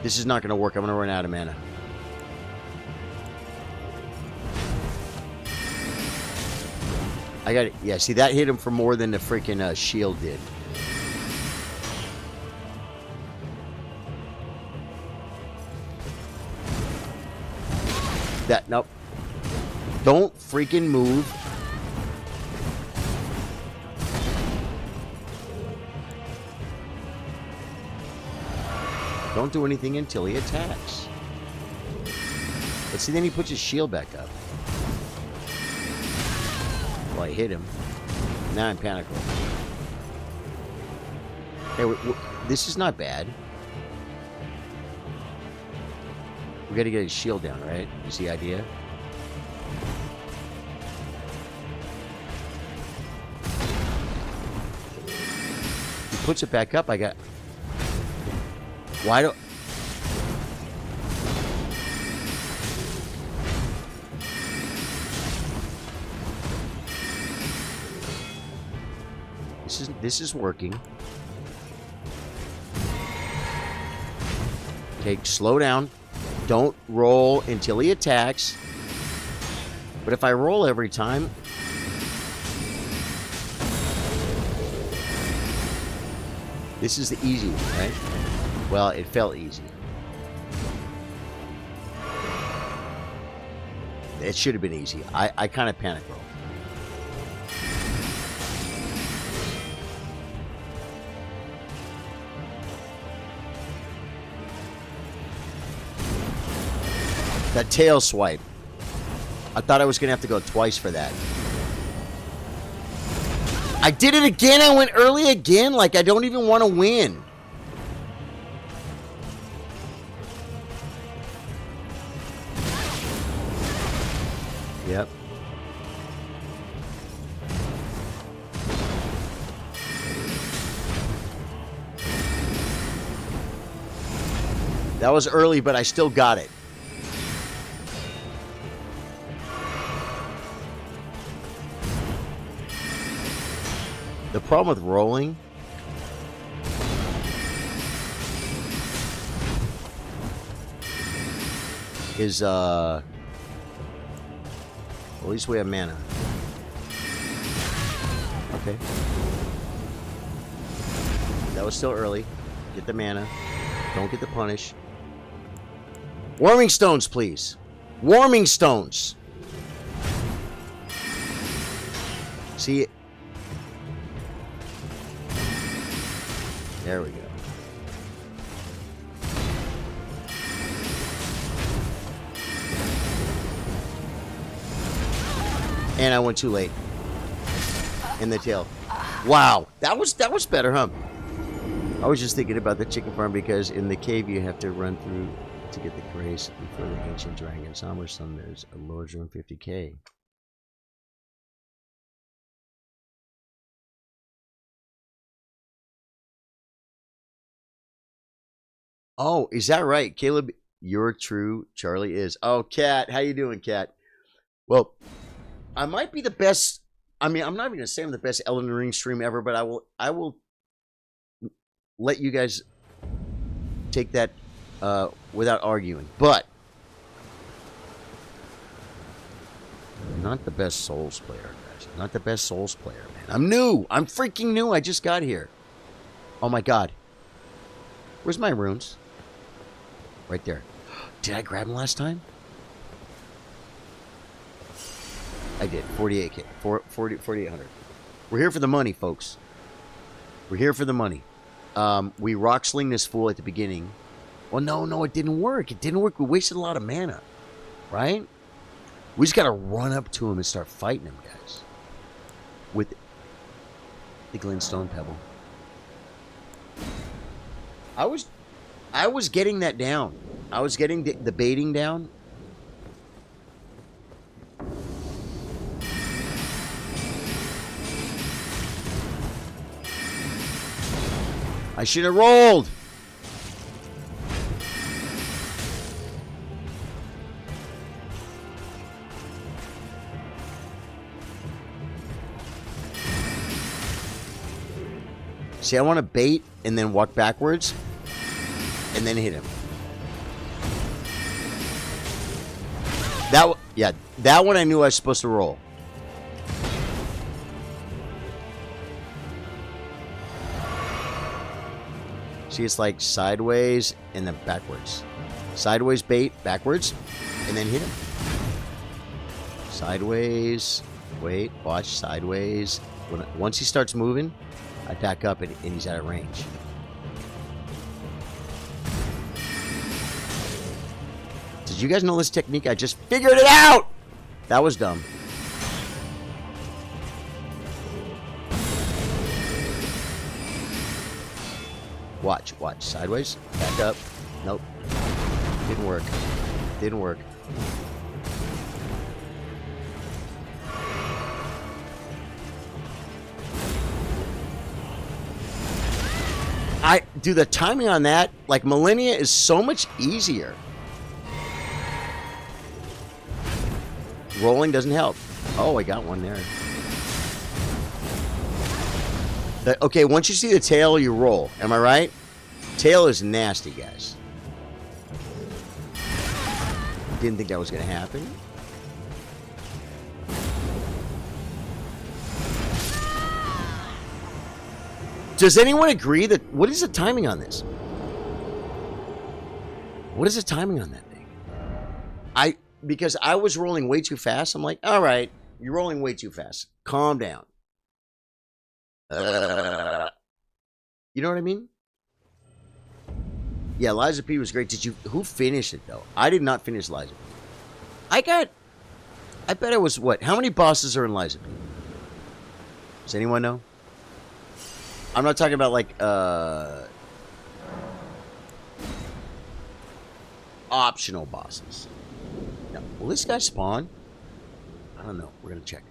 This is not going to work. I'm going to run out of mana. I got it. Yeah, see, that hit him for more than the freaking shield did. Nope. Don't freaking move. Don't do anything until he attacks. But see, then he puts his shield back up. Well, I hit him. Now I'm panicked. Hey, this is not bad. We gotta get his shield down, right? Is the idea? He puts it back up. I got. Why don't? This is working. Okay, slow down. Don't roll until he attacks. But if I roll every time... This is the easy one, right? Well, it felt easy. It should have been easy. I kind of panic rolled. That tail swipe. I thought I was going to have to go twice for that. I did it again. I went early again. Like, I don't even want to win. Yep. That was early, but I still got it. The problem with rolling is at least we have mana. Okay. That was still early. Get the mana. Don't get the punish. Warming stones, please. Warming stones. See it? There we go. And I went too late. In the tail. Wow, that was better, huh? I was just thinking about the chicken farm because in the cave you have to run through to get the grace before the ancient dragon. Somber Sun, there's a Lord's Room 50k. Oh, is that right? Caleb, you're true. Charlie is. Oh, Kat, how you doing, Kat? Well, I might be the best. I mean, I'm not even gonna say I'm the best Elden Ring stream ever, but I will let you guys take that without arguing. But I'm not the best Souls player, guys. I'm not the best Souls player, man. I'm new. I'm freaking new. I just got here. Oh my god. Where's my runes? Right there. Did I grab them last time? I did. 48k. 4,800. We're here for the money, folks. We're here for the money. We rock sling this fool at the beginning. Well, no, it didn't work. It didn't work. We wasted a lot of mana. Right? We just got to run up to him and start fighting him, guys. With the Glintstone Pebble. I was getting that down. I was getting the baiting down. I should have rolled. See, I want to bait and then walk backwards and then hit him. That one I knew I was supposed to roll. See, it's like sideways and then backwards. Sideways bait, backwards, and then hit him. Sideways, wait, watch, sideways. Once he starts moving, I back up and he's out of range. Did you guys know this technique? I just figured it out! That was dumb. Watch. Sideways. Back up. Nope. Didn't work. Didn't work. The timing on that, like Millennia, is so much easier. Rolling doesn't help. Oh, I got one there. Okay, once you see the tail, you roll. Am I right? Tail is nasty, guys. Didn't think that was going to happen. Does anyone agree that... What is the timing on this? What is the timing on that thing? Because I was rolling way too fast. I'm like, all right, you're rolling way too fast. Calm down. You know what I mean? Yeah, Liza P was great. Who finished it, though? I did not finish Liza P. I bet it was, what? How many bosses are in Liza P? Does anyone know? I'm not talking about, like, optional bosses. No. Will this guy spawn? I don't know. We're going to check.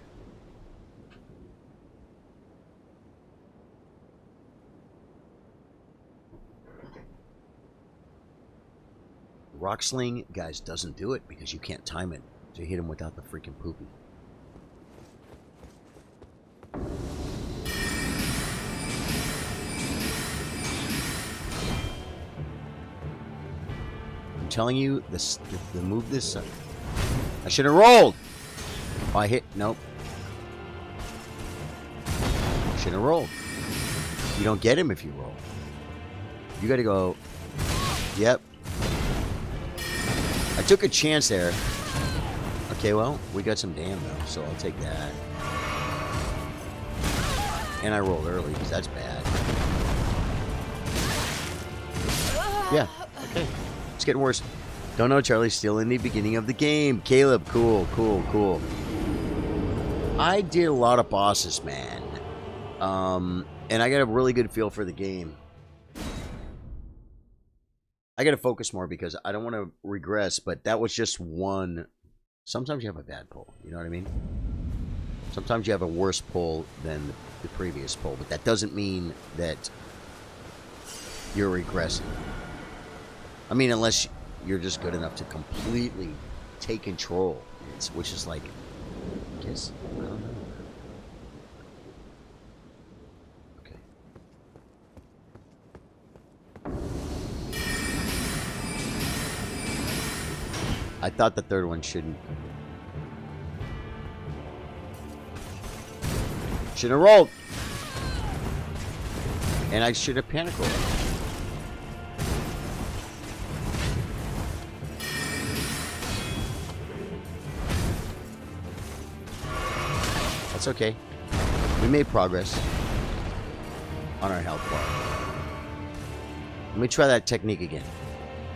Rock Sling, guys, doesn't do it because you can't time it to hit him without the freaking poopy. I'm telling you, the move this... I should have rolled! Oh, I hit... Nope. Should have rolled. You don't get him if you roll. You gotta go... Yep. I took a chance there. Okay, well, we got some damn, though, so I'll take that. And I rolled early, because that's bad. Yeah, okay. It's getting worse. Don't know, Charlie. Still in the beginning of the game. Caleb, cool, cool, cool. I did a lot of bosses, man. And I got a really good feel for the game. I got to focus more because I don't want to regress, but that was just one. Sometimes you have a bad pull, you know what I mean? Sometimes you have a worse pull than the previous pull, but that doesn't mean that you're regressing. I mean, unless you're just good enough to completely take control, which is like, I guess, I don't know. I thought the third one shouldn't have rolled. And I should have panic rolled. That's okay. We made progress on our health bar. Let me try that technique again.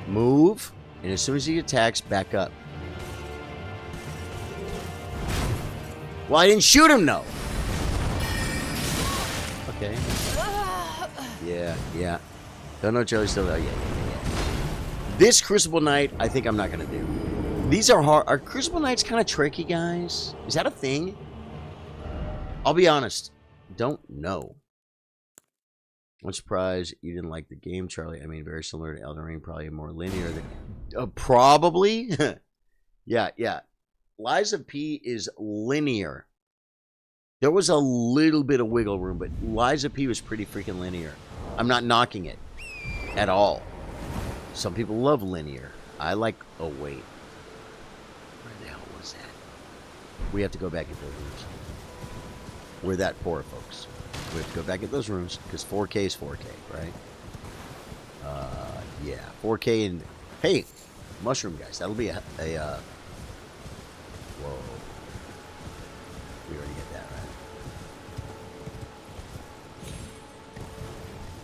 Move. And as soon as he attacks, back up. Well, I didn't shoot him, no. Okay. Yeah. Don't know Charlie's still there. Yeah. This Crucible Night, I think I'm not going to do. These are hard. Are Crucible Nights kind of tricky, guys? Is that a thing? I'll be honest. Don't know. I'm surprised you didn't like the game, Charlie. I mean, very similar to Elden Ring, probably more linear than... probably? yeah. Lies of P is linear. There was a little bit of wiggle room, but Lies of P was pretty freaking linear. I'm not knocking it at all. Some people love linear. I like... Oh, wait. Where the hell was that? We have to go back into those rooms. We're that poor, folks. We have to go back at those rooms because 4K is 4K, right? Yeah, 4K and hey, mushroom guys. That'll be a whoa. We already get that, right?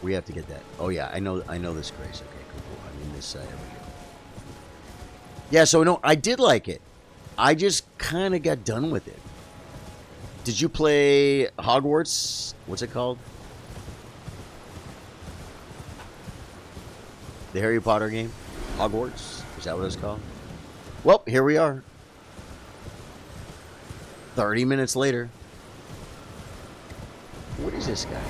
We have to get that. Oh yeah, I know this Grace. Okay, cool. I mean this side over here. Yeah, so no, I did like it. I just kind of got done with it. Did you play Hogwarts? What's it called? The Harry Potter game? Hogwarts? Is that what it's called? Well, here we are. 30 minutes later. What is this guy?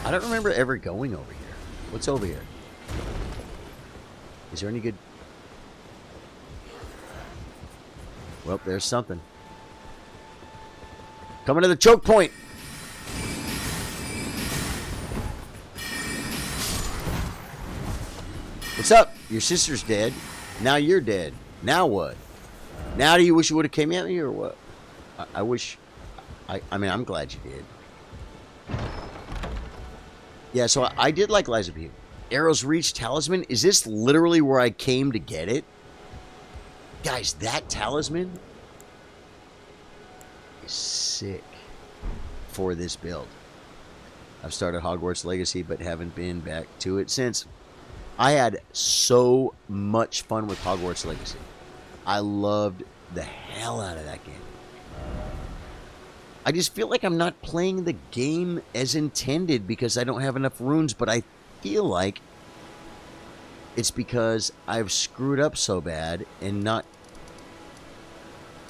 I don't remember ever going over here. What's over here? Is there any good... Well, there's something. Coming to the choke point. What's up? Your sister's dead. Now you're dead. Now what? Now do you wish you would have came at me or what? I wish... I mean, I'm glad you did. Yeah, so I did like Lies of P. Arrow's Reach Talisman. Is this literally where I came to get it? Guys, that talisman is sick for this build. I've started Hogwarts Legacy, but haven't been back to it since. I had so much fun with Hogwarts Legacy. I loved the hell out of that game. I just feel like I'm not playing the game as intended because I don't have enough runes, but I feel like it's because I've screwed up so bad and not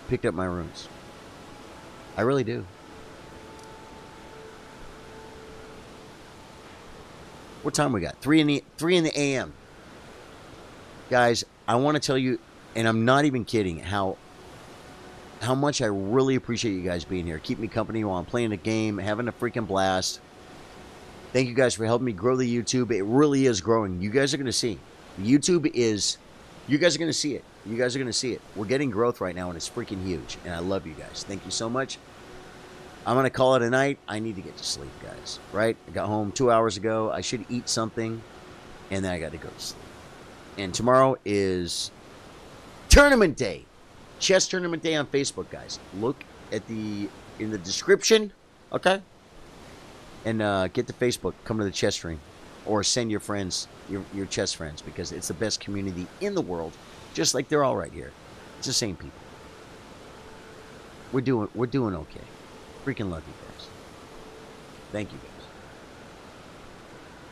picked up my runes. I really do. What time we got? 3 in the AM. Guys, I want to tell you, and I'm not even kidding, how much I really appreciate you guys being here. Keep me company while I'm playing the game, having a freaking blast. Thank you guys for helping me grow the YouTube. It really is growing. You guys are going to see. YouTube is, you guys are going to see it. You guys are going to see it. We're getting growth right now, and it's freaking huge. And I love you guys. Thank you so much. I'm going to call it a night. I need to get to sleep, guys. Right? I got home 2 hours ago. I should eat something, and then I got to go to sleep. And tomorrow is tournament day. Chess tournament day on Facebook, guys. Look at in the description, okay? And get to Facebook. Come to the chess stream. Or send your friends, your chess friends, because it's the best community in the world. Just like they're all right here. It's the same people. We're doing okay. Freaking love you guys. Thank you guys.